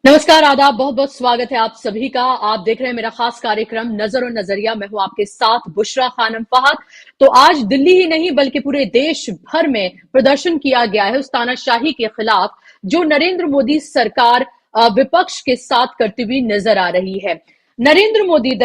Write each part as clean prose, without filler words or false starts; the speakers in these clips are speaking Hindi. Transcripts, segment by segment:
नमस्कार, आदाब, बहुत बहुत स्वागत है आप सभी का। आप देख रहे हैं मेरा खास कार्यक्रम नजर और नजरिया। मैं हूं आपके साथ बुशरा खानम फहद। तो आज दिल्ली ही नहीं बल्कि पूरे देश भर में प्रदर्शन किया गया है उस तानाशाही के खिलाफ जो नरेंद्र मोदी सरकार विपक्ष के साथ करती हुई नजर आ रही है। नरेंद्र मोदी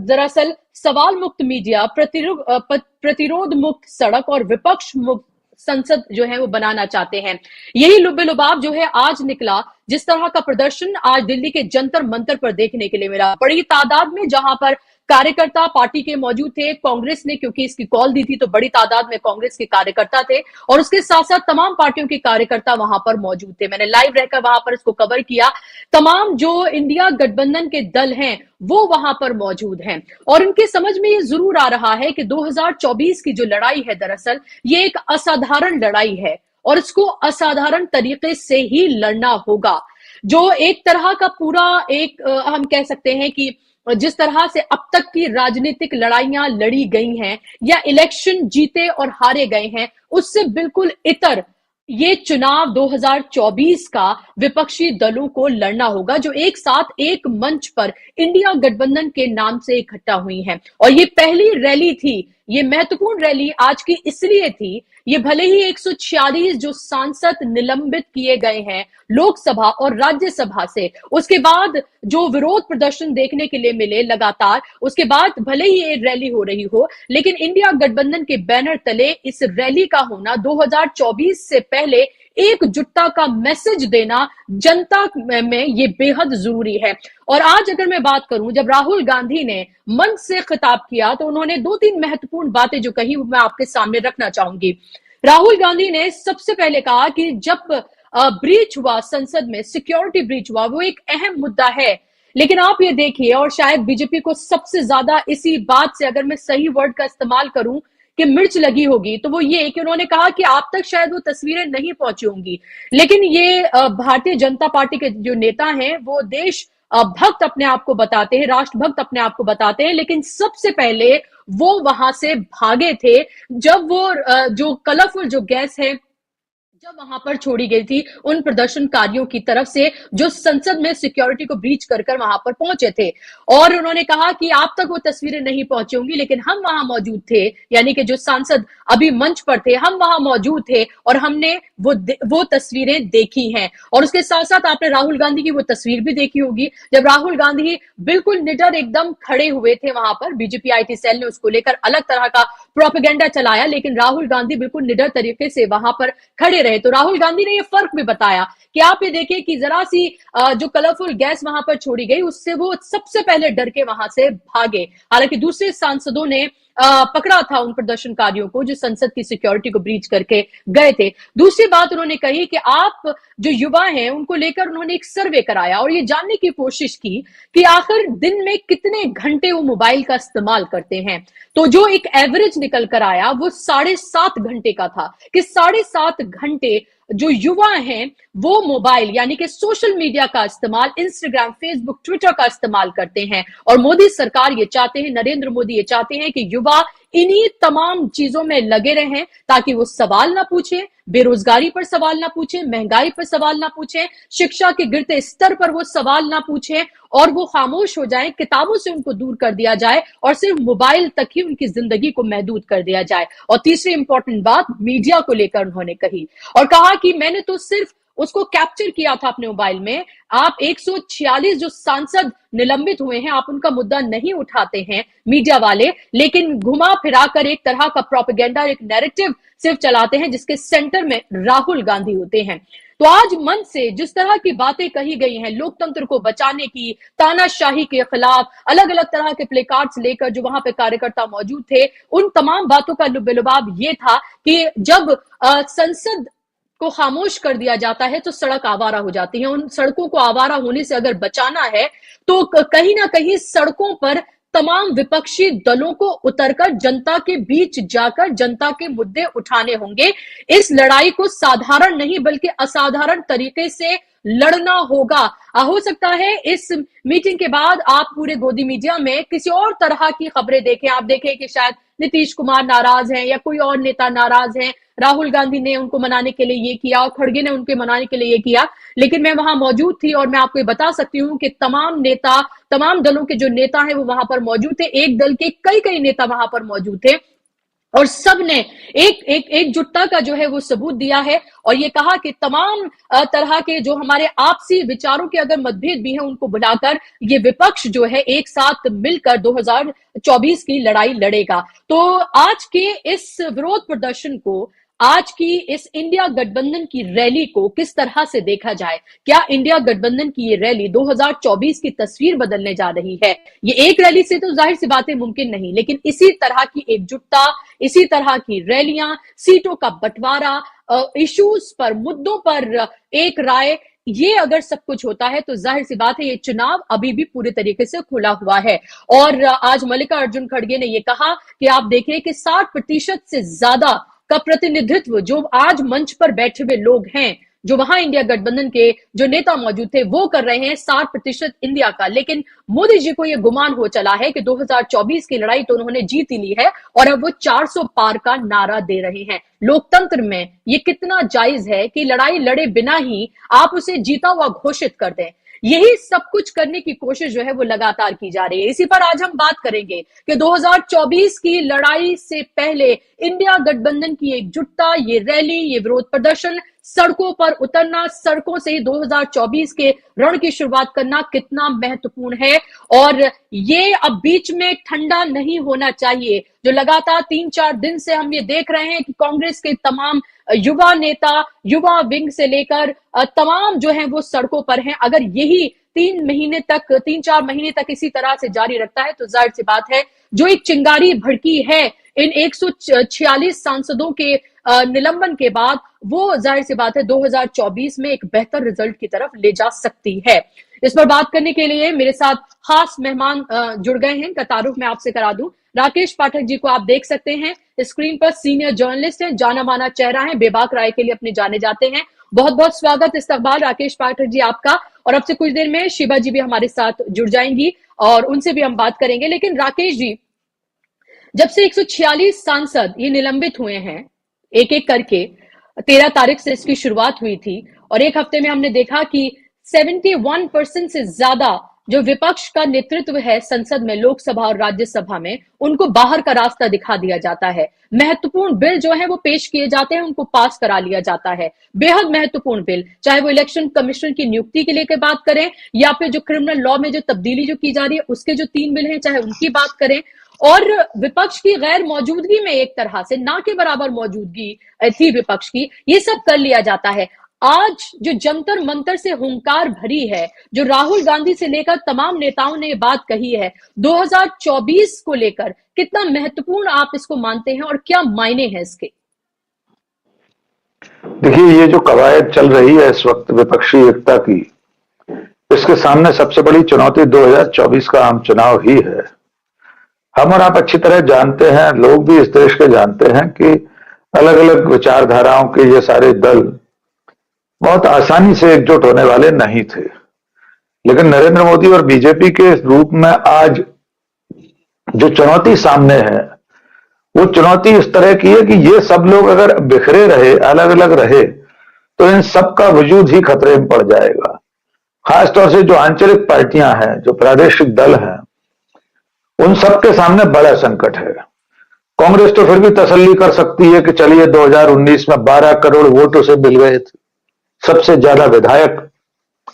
दरअसल सवाल मुक्त मीडिया, प्रतिरोध मुक्त सड़क और विपक्ष मुक्त संसद जो है वो बनाना चाहते हैं। यही लुब्बे-लुबाब जो है आज निकला। जिस तरह का प्रदर्शन आज दिल्ली के जंतर मंतर पर देखने के लिए मिला, बड़ी तादाद में जहां पर कार्यकर्ता पार्टी के मौजूद थे। कांग्रेस ने क्योंकि इसकी कॉल दी थी तो बड़ी तादाद में कांग्रेस के कार्यकर्ता थे और उसके साथ साथ तमाम पार्टियों के कार्यकर्ता वहां पर मौजूद थे। मैंने लाइव रहकर वहां पर इसको कवर किया। तमाम जो इंडिया गठबंधन के दल हैं वो वहां पर मौजूद हैं और उनके समझ में ये जरूर आ रहा है कि 2024 की जो लड़ाई है दरअसल ये एक असाधारण लड़ाई है और इसको असाधारण तरीके से ही लड़ना होगा। जो एक तरह का पूरा एक हम कह सकते हैं कि जिस तरह से अब तक की राजनीतिक लड़ाइयां लड़ी गई हैं या इलेक्शन जीते और हारे गए हैं उससे बिल्कुल इतर ये चुनाव 2024 का विपक्षी दलों को लड़ना होगा जो एक साथ एक मंच पर इंडिया गठबंधन के नाम से इकट्ठा हुई हैं। और ये पहली रैली थी। ये महत्वपूर्ण रैली आज की इसलिए थी, ये भले ही 146 जो सांसद निलंबित किए गए हैं लोकसभा और राज्यसभा से, उसके बाद जो विरोध प्रदर्शन देखने के लिए मिले लगातार, उसके बाद भले ही एक रैली हो रही हो, लेकिन इंडिया गठबंधन के बैनर तले इस रैली का होना 2024 से पहले एकजुटता का मैसेज देना जनता में ये बेहद जरूरी है। और आज अगर मैं बात करूं, जब राहुल गांधी ने मंच से खिताब किया तो उन्होंने दो तीन महत्वपूर्ण बातें जो कही मैं आपके सामने रखना चाहूंगी। राहुल गांधी ने सबसे पहले कहा कि जब ब्रीच हुआ संसद में, सिक्योरिटी ब्रीच हुआ, वो एक अहम मुद्दा है। लेकिन आप ये देखिए, और शायद बीजेपी को सबसे ज्यादा इसी बात से, अगर मैं सही वर्ड का इस्तेमाल करूं, कि मिर्च लगी होगी तो वो ये कि उन्होंने कहा कि आप तक शायद वो तस्वीरें नहीं पहुंची होंगी, लेकिन ये भारतीय जनता पार्टी के जो नेता हैं वो देश भक्त अपने आप को बताते हैं, राष्ट्रभक्त अपने आप को बताते हैं, लेकिन सबसे पहले वो वहां से भागे थे जब वो जो कलरफुल जो गैस है जब वहां पर छोड़ी गई थी उन प्रदर्शनकारियों की तरफ से जो संसद में सिक्योरिटी को ब्रीच कर कर वहां पर पहुंचे थे। और उन्होंने कहा कि आप तक वो तस्वीरें नहीं पहुंची होंगी लेकिन हम वहां मौजूद थे, यानी कि जो सांसद अभी मंच पर थे हम वहां मौजूद थे और हमने वो तस्वीरें देखी हैं। और उसके साथ साथ आपने राहुल गांधी की वो तस्वीर भी देखी होगी जब राहुल गांधी बिल्कुल निडर एकदम खड़े हुए थे वहां पर। बीजेपी आईटी सेल ने उसको लेकर अलग तरह का प्रोपेगेंडा चलाया, लेकिन राहुल गांधी बिल्कुल निडर तरीके से वहां पर खड़े रहे। तो राहुल गांधी ने ये फर्क भी बताया कि आप ये देखिए कि जरा सी जो कलरफुल गैस वहां पर छोड़ी गई उससे वो सबसे पहले डर के वहां से भागे। हालांकि दूसरे सांसदों ने पकड़ा था उन प्रदर्शनकारियों को जो संसद की सिक्योरिटी को ब्रीच करके गए थे। दूसरी बात उन्होंने कही कि आप जो युवा हैं उनको लेकर उन्होंने एक सर्वे कराया और ये जानने की कोशिश की कि आखिर दिन में कितने घंटे वो मोबाइल का इस्तेमाल करते हैं। तो जो एक एवरेज निकल कर आया वो 7.5 घंटे का था कि 7.5 घंटे जो युवा हैं वो मोबाइल यानी कि सोशल मीडिया का इस्तेमाल, इंस्टाग्राम, फेसबुक, ट्विटर का इस्तेमाल करते हैं। और मोदी सरकार ये चाहते हैं, नरेंद्र मोदी ये चाहते हैं कि युवा इन्हीं तमाम चीजों में लगे रहें ताकि वो सवाल ना पूछे, बेरोजगारी पर सवाल ना पूछे, महंगाई पर सवाल ना पूछे, शिक्षा के गिरते स्तर पर वो सवाल ना पूछे और वो खामोश हो जाए, किताबों से उनको दूर कर दिया जाए और सिर्फ मोबाइल तक ही उनकी जिंदगी को महदूद कर दिया जाए। और तीसरी इंपॉर्टेंट बात मीडिया को लेकर उन्होंने कही और कहा कि मैंने तो सिर्फ उसको कैप्चर किया था अपने मोबाइल में। आप 146 जो सांसद निलंबित हुए हैं आप उनका मुद्दा नहीं उठाते हैं मीडिया वाले, लेकिन घुमा फिरा कर एक तरह का प्रोपेगेंडा, एक नैरेटिव सिर्फ चलाते हैं जिसके सेंटर में राहुल गांधी होते हैं। तो आज मंच से जिस तरह की बातें कही गई हैं लोकतंत्र को बचाने की, तानाशाही के खिलाफ, अलग अलग तरह के प्ले कार्ड्स लेकर जो वहां पे कार्यकर्ता मौजूद थे, उन तमाम बातों का लुब्बे-लुबाब ये था कि जब संसद को खामोश कर दिया जाता है तो सड़क आवारा हो जाती है। उन सड़कों को आवारा होने से अगर बचाना है तो कहीं ना कहीं सड़कों पर तमाम विपक्षी दलों को उतरकर जनता के बीच जाकर जनता के मुद्दे उठाने होंगे। इस लड़ाई को साधारण नहीं बल्कि असाधारण तरीके से लड़ना होगा। हो सकता है इस मीटिंग के बाद आप पूरे गोदी मीडिया में किसी और तरह की खबरें देखें। आप देखें कि शायद नीतीश कुमार नाराज हैं या कोई और नेता नाराज हैं, राहुल गांधी ने उनको मनाने के लिए ये किया और खड़गे ने उनके मनाने के लिए ये किया, लेकिन मैं वहां मौजूद थी और मैं आपको ये बता सकती हूँ कि तमाम नेता, तमाम दलों के जो नेता हैं वो वहां पर मौजूद थे। एक दल के कई कई नेता वहां पर मौजूद थे और सब ने एकजुटता का जो है वो सबूत दिया है और ये कहा कि तमाम तरह के जो हमारे आपसी विचारों के अगर मतभेद भी हैं उनको बुलाकर ये विपक्ष जो है एक साथ मिलकर 2024 की लड़ाई लड़ेगा। तो आज के इस विरोध प्रदर्शन को, आज की इस इंडिया गठबंधन की रैली को किस तरह से देखा जाए? क्या इंडिया गठबंधन की ये रैली 2024 की तस्वीर बदलने जा रही है? ये एक रैली से तो जाहिर सी बातें मुमकिन नहीं, लेकिन इसी तरह की एकजुटता, इसी तरह की रैलियां, सीटों का बंटवारा, इश्यूज पर, मुद्दों पर एक राय, ये अगर सब कुछ होता है तो जाहिर सी बात है ये चुनाव अभी भी पूरे तरीके से खुला हुआ है। और आज मल्लिकार्जुन खड़गे ने ये कहा कि आप देखिए कि 60% से ज्यादा का प्रतिनिधित्व जो आज मंच पर बैठे हुए लोग हैं, जो वहां इंडिया गठबंधन के जो नेता मौजूद थे वो कर रहे हैं 60% इंडिया का। लेकिन मोदी जी को यह गुमान हो चला है कि 2024 की लड़ाई तो उन्होंने जीत ही ली है और अब वो 400 पार का नारा दे रहे हैं। लोकतंत्र में ये कितना जायज है कि लड़ाई लड़े बिना ही आप उसे जीता हुआ घोषित कर दें? यही सब कुछ करने की कोशिश जो है वो लगातार की जा रही है। इसी पर आज हम बात करेंगे कि 2024 की लड़ाई से पहले इंडिया गठबंधन की एकजुटता, ये रैली, ये विरोध प्रदर्शन, सड़कों पर उतरना, सड़कों से ही 2024 के रण की शुरुआत करना कितना महत्वपूर्ण है। और ये अब बीच में ठंडा नहीं होना चाहिए। जो लगातार 3-4 दिन से हम ये देख रहे हैं कि कांग्रेस के तमाम युवा नेता, युवा विंग से लेकर तमाम जो है वो सड़कों पर हैं। अगर यही 3-4 महीने तक इसी तरह से जारी रखता है तो जाहिर सी बात है जो एक चिंगारी भड़की है इन 146 सांसदों के निलंबन के बाद, वो जाहिर सी बात है 2024 में एक बेहतर रिजल्ट की तरफ ले जा सकती है। इस पर बात करने के लिए मेरे साथ खास मेहमान जुड़ गए हैं। का तारुफ मैं आपसे करा दूं, राकेश पाठक जी को आप देख सकते हैं स्क्रीन पर। सीनियर जर्नलिस्ट हैं, जाना माना चेहरा है, बेबाक राय के लिए अपने जाने जाते हैं। बहुत बहुत स्वागत, इस्तकबाल राकेश पाठक जी आपका। और अब से कुछ देर में शिबा जी भी हमारे साथ जुड़ जाएंगी और उनसे भी हम बात करेंगे। लेकिन राकेश जी, जब से 146 सांसद ये निलंबित हुए हैं एक एक करके, 13 तारीख से इसकी शुरुआत हुई थी और एक हफ्ते में हमने देखा कि 71% से ज्यादा जो विपक्ष का नेतृत्व है संसद में, लोकसभा और राज्यसभा में, उनको बाहर का रास्ता दिखा दिया जाता है। महत्वपूर्ण बिल जो है वो पेश किए जाते हैं, उनको पास करा लिया जाता है। बेहद महत्वपूर्ण बिल, चाहे वो इलेक्शन कमीशन की नियुक्ति के लेकर बात करें या फिर जो क्रिमिनल लॉ में जो तब्दीली जो की जा रही है उसके जो 3 बिल हैं, चाहे उनकी बात करें। और विपक्ष की गैर मौजूदगी में एक तरह से ना के बराबर मौजूदगी थी विपक्ष की, ये सब कर लिया जाता है। आज जो जंतर मंतर से हुंकार भरी है, जो राहुल गांधी से लेकर तमाम नेताओं ने बात कही है 2024 को लेकर, कितना महत्वपूर्ण आप इसको मानते हैं और क्या मायने हैं इसके? देखिए, ये जो कवायद चल रही है इस वक्त विपक्षी एकता की, इसके सामने सबसे बड़ी चुनौती 2024 का आम चुनाव ही है। हम और आप अच्छी तरह जानते हैं, लोग भी इस देश के जानते हैं कि अलग अलग विचारधाराओं के ये सारे दल बहुत आसानी से एकजुट होने वाले नहीं थे। लेकिन नरेंद्र मोदी और बीजेपी के रूप में आज जो चुनौती सामने है, वो चुनौती इस तरह की है कि ये सब लोग अगर बिखरे रहे, अलग अलग रहे, तो इन सब का वजूद ही खतरे में पड़ जाएगा। खासतौर से जो आंचलिक पार्टियां हैं, जो प्रादेशिक दल हैं, उन सब के सामने बड़ा संकट है। कांग्रेस तो फिर भी तसल्ली कर सकती है कि चलिए 2019 में 12 करोड़ वोट उसे मिल गए थे, सबसे ज्यादा विधायक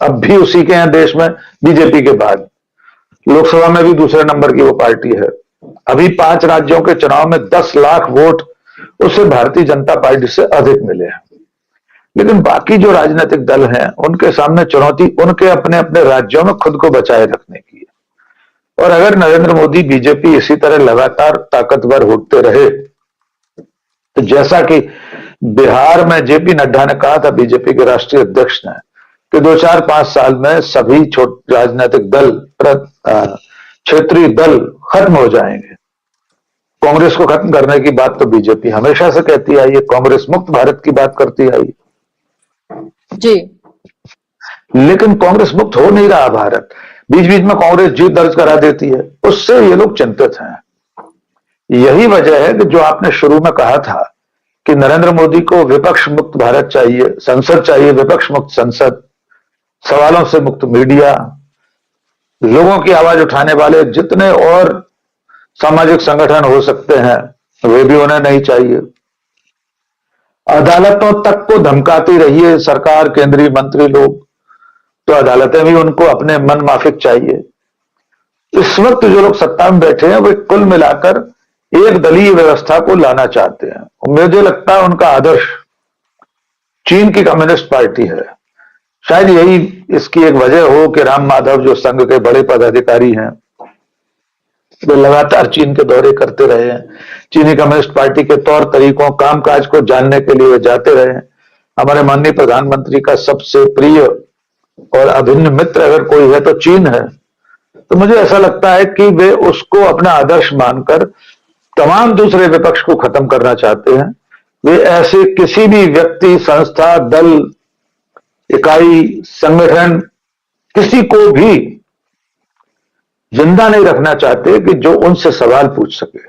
अब भी उसी के हैं देश में, बीजेपी के बाद। लोकसभा में भी दूसरे नंबर की वो पार्टी है। अभी 5 राज्यों के चुनाव में 10 लाख वोट उसे भारतीय जनता पार्टी से अधिक मिले हैं। लेकिन बाकी जो राजनीतिक दल हैं, उनके सामने चुनौती उनके अपने अपने राज्यों में खुद को बचाए रखने की है। और अगर नरेंद्र मोदी, बीजेपी इसी तरह लगातार ताकतवर होते रहे, तो जैसा कि बिहार में जेपी नड्डा ने कहा था, बीजेपी के राष्ट्रीय अध्यक्ष ने, कि 2-4-5 साल में सभी छोटे राजनीतिक दल, क्षेत्रीय दल खत्म हो जाएंगे। कांग्रेस को खत्म करने की बात तो बीजेपी हमेशा से कहती आई है, कांग्रेस मुक्त भारत की बात करती आई जी। लेकिन कांग्रेस मुक्त हो नहीं रहा भारत, बीच बीच में कांग्रेस जीत दर्ज करा देती है, उससे ये लोग चिंतित हैं। यही वजह है कि जो आपने शुरू में कहा था कि नरेंद्र मोदी को विपक्ष मुक्त भारत चाहिए, संसद चाहिए, विपक्ष मुक्त संसद, सवालों से मुक्त मीडिया, लोगों की आवाज उठाने वाले जितने और सामाजिक संगठन हो सकते हैं वे भी उन्हें नहीं चाहिए। अदालतों तक को धमकाती रही है सरकार, केंद्रीय मंत्री लोग, तो अदालतें भी उनको अपने मन माफिक चाहिए। इस वक्त जो लोग सत्ता में बैठे हैं वे कुल मिलाकर एक दलीय व्यवस्था को लाना चाहते हैं। मुझे लगता है उनका आदर्श चीन की कम्युनिस्ट पार्टी है। शायद यही इसकी एक वजह हो कि राम माधव जो संघ के बड़े पदाधिकारी हैं वे लगातार चीन के दौरे करते रहे हैं। चीनी कम्युनिस्ट पार्टी के तौर तरीकों, कामकाज को जानने के लिए वे जाते रहे हैं। हमारे माननीय प्रधानमंत्री का सबसे प्रिय और अभिन्न मित्र अगर कोई है तो चीन है। तो मुझे ऐसा लगता है कि वे उसको अपना आदर्श मानकर तमाम दूसरे विपक्ष को खत्म करना चाहते हैं। वे ऐसे किसी भी व्यक्ति, संस्था, दल, इकाई, संगठन, किसी को भी जिंदा नहीं रखना चाहते कि जो उनसे सवाल पूछ सके।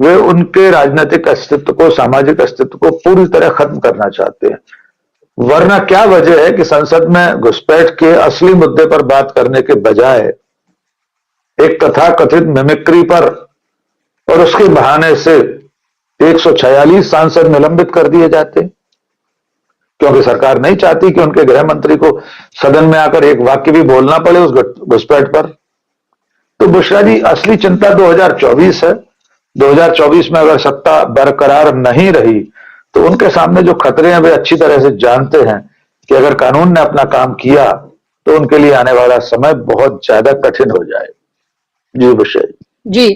वे उनके राजनीतिक अस्तित्व को, सामाजिक अस्तित्व को पूरी तरह खत्म करना चाहते हैं। वरना क्या वजह है कि संसद में घुसपैठ के असली मुद्दे पर बात करने के बजाय एक तथाकथित मिमिक्री पर और उसके बहाने से 146 सांसद निलंबित कर दिए जाते, क्योंकि सरकार नहीं चाहती कि उनके गृह मंत्री को सदन में आकर एक वाक्य भी बोलना पड़े उस घुसपैठ पर। तो बुशरा जी, असली चिंता 2024 है। 2024 में अगर सत्ता बरकरार नहीं रही तो उनके सामने जो खतरे हैं वे अच्छी तरह से जानते हैं कि अगर कानून ने अपना काम किया तो उनके लिए आने वाला समय बहुत ज्यादा कठिन हो जाए। जी बुशरा जी,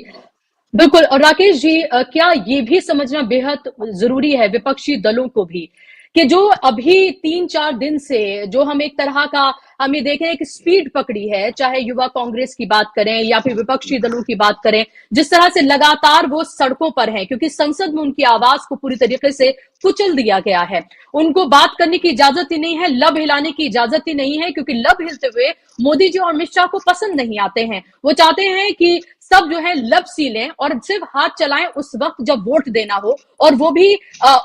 बिल्कुल। और राकेश जी, क्या ये भी समझना बेहद जरूरी है विपक्षी दलों को भी कि जो अभी 3-4 दिन से जो हम एक तरह का हम ये देख रहे हैं कि स्पीड पकड़ी है, चाहे युवा कांग्रेस की बात करें या फिर विपक्षी दलों की बात करें, जिस तरह से लगातार वो सड़कों पर हैं, क्योंकि संसद में उनकी आवाज को पूरी तरीके से कुचल दिया गया है। उनको बात करने की इजाजत ही नहीं है, लब हिलाने की इजाजत ही नहीं है, क्योंकि लब हिलते हुए मोदी जी और अमित शाह को पसंद नहीं आते हैं। वो चाहते हैं कि सब जो है लब सीलें और सिर्फ हाथ चलाएं उस वक्त जब वोट देना हो, और वो भी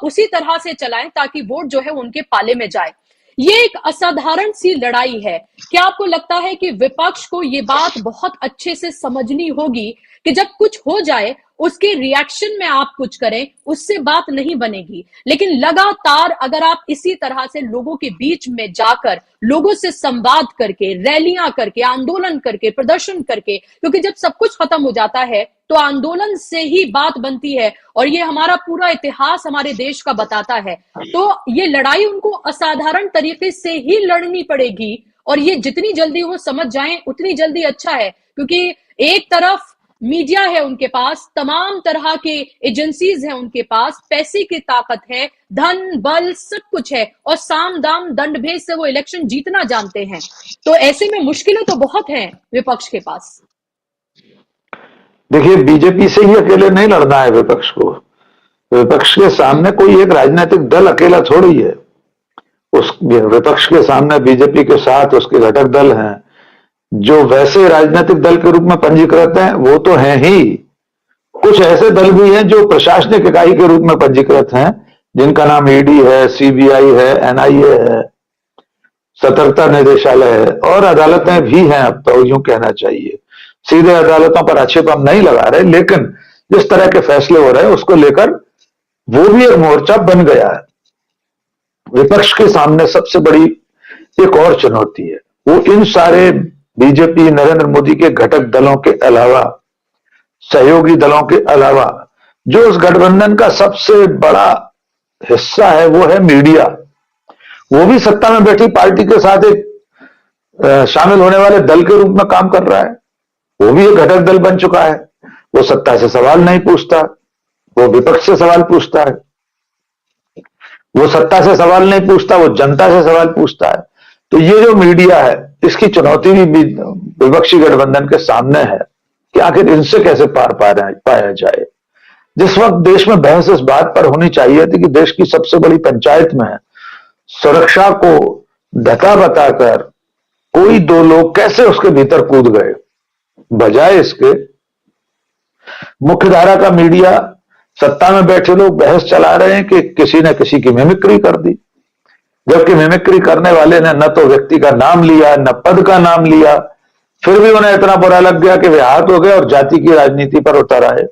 उसी तरह से चलाएं ताकि वोट जो है उनके पाले में जाए। ये एक असाधारण सी लड़ाई है। क्या आपको लगता है कि विपक्ष को ये बात बहुत अच्छे से समझनी होगी कि जब कुछ हो जाए उसके रिएक्शन में आप कुछ करें, उससे बात नहीं बनेगी, लेकिन लगातार अगर आप इसी तरह से लोगों के बीच में जाकर लोगों से संवाद करके, रैलियां करके, आंदोलन करके, प्रदर्शन करके, क्योंकि जब सब कुछ खत्म हो जाता है तो आंदोलन से ही बात बनती है, और ये हमारा पूरा इतिहास हमारे देश का बताता है। तो ये लड़ाई उनको असाधारण तरीके से ही लड़नी पड़ेगी, और ये जितनी जल्दी वो समझ जाएं उतनी जल्दी अच्छा है, क्योंकि एक तरफ मीडिया है उनके पास, तमाम तरह के एजेंसीज हैं उनके पास, पैसे की ताकत है, धन बल सब कुछ है, और साम दाम दंड भेद से वो इलेक्शन जीतना जानते हैं। तो ऐसे में मुश्किलें तो बहुत हैं विपक्ष के पास। देखिए, बीजेपी से ही अकेले नहीं लड़ना है विपक्ष को। विपक्ष के सामने कोई एक राजनीतिक दल अकेला थोड़ी है। उस विपक्ष के सामने बीजेपी के साथ उसके घटक दल हैं, जो वैसे राजनीतिक दल के रूप में पंजीकृत हैं वो तो हैं ही। कुछ ऐसे दल भी हैं जो प्रशासनिक इकाई के रूप में पंजीकृत हैं, जिनका नाम ईडी है, सीबीआई है, एनआईए है, सतर्कता निदेशालय है, और अदालतें भी हैं। अब तो यूं कहना चाहिए, सीधे अदालतों पर आक्षेप हम नहीं लगा रहे, लेकिन जिस तरह के फैसले हो रहे हैं उसको लेकर वो भी एक मोर्चा बन गया है। विपक्ष के सामने सबसे बड़ी एक और चुनौती है, वो इन सारे बीजेपी, नरेंद्र मोदी के घटक दलों के अलावा, सहयोगी दलों के अलावा, जो उस गठबंधन का सबसे बड़ा हिस्सा है वो है मीडिया। वो भी सत्ता में बैठी पार्टी के साथ एक शामिल होने वाले दल के रूप में काम कर रहा है। वो भी एक घटक दल बन चुका है। वो सत्ता से सवाल नहीं पूछता, वो विपक्ष से सवाल पूछता है। वो सत्ता से सवाल नहीं पूछता, वो जनता से सवाल पूछता है। तो ये जो मीडिया है, इसकी चुनौती भी विपक्षी गठबंधन के सामने है कि आखिर इनसे कैसे पार पाया जाए। जिस वक्त देश में बहस इस बात पर होनी चाहिए थी कि देश की सबसे बड़ी पंचायत में सुरक्षा को धक्का बताकर कोई दो लोग कैसे उसके भीतर कूद गए, बजाय इसके मुख्यधारा का मीडिया सत्ता में बैठे लोग बहस चला रहे हैं कि किसी ने किसी की मिमिक्री कर दी, जबकि मिमिक्री करने वाले ने न तो व्यक्ति का नाम लिया न पद का नाम लिया, फिर भी उन्हें इतना बुरा लग गया कि वे हाथ हो गए और जाति की राजनीति पर उतर आए।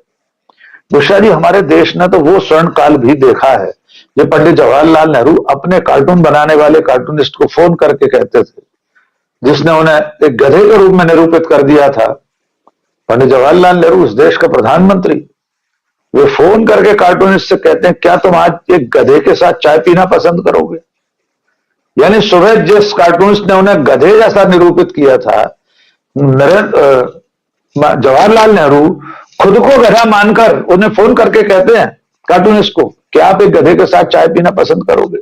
बुशरा जी, हमारे देश ने तो वो स्वर्ण काल भी देखा है जब पंडित जवाहरलाल नेहरू अपने कार्टून बनाने वाले कार्टूनिस्ट को फोन करके कहते थे, जिसने उन्हें एक गधे के रूप में निरूपित कर दिया था। पंडित जवाहरलाल नेहरू उस देश का प्रधानमंत्री, वे फोन करके कार्टूनिस्ट से कहते हैं, क्या तुम आज एक गधे के साथ चाय पीना पसंद करोगे? यानी सुबह जिस कार्टूनिस्ट ने उन्हें गधे जैसा निरूपित किया था, जवाहरलाल नेहरू खुद को गधा मानकर उन्हें फोन करके कहते हैं कार्टूनिस्ट को, क्या आप एक गधे के साथ चाय पीना पसंद करोगे?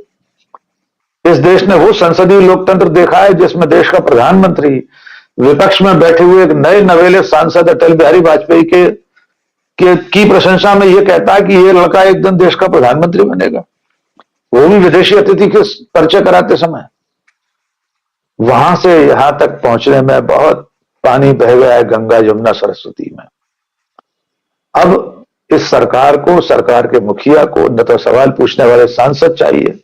इस देश ने वो संसदीय लोकतंत्र देखा है जिसमें देश का प्रधानमंत्री विपक्ष में बैठे हुए एक नए नवेले सांसद अटल बिहारी वाजपेयी की प्रशंसा में यह कहता है कि यह लड़का एक दिन देश का प्रधानमंत्री बनेगा, वो भी विदेशी अतिथि के परिचय कराते समय। वहां से यहां तक पहुंचने में बहुत पानी बह गया है गंगा यमुना सरस्वती में। अब इस सरकार को, सरकार के मुखिया को न तो सवाल पूछने वाले सांसद चाहिए,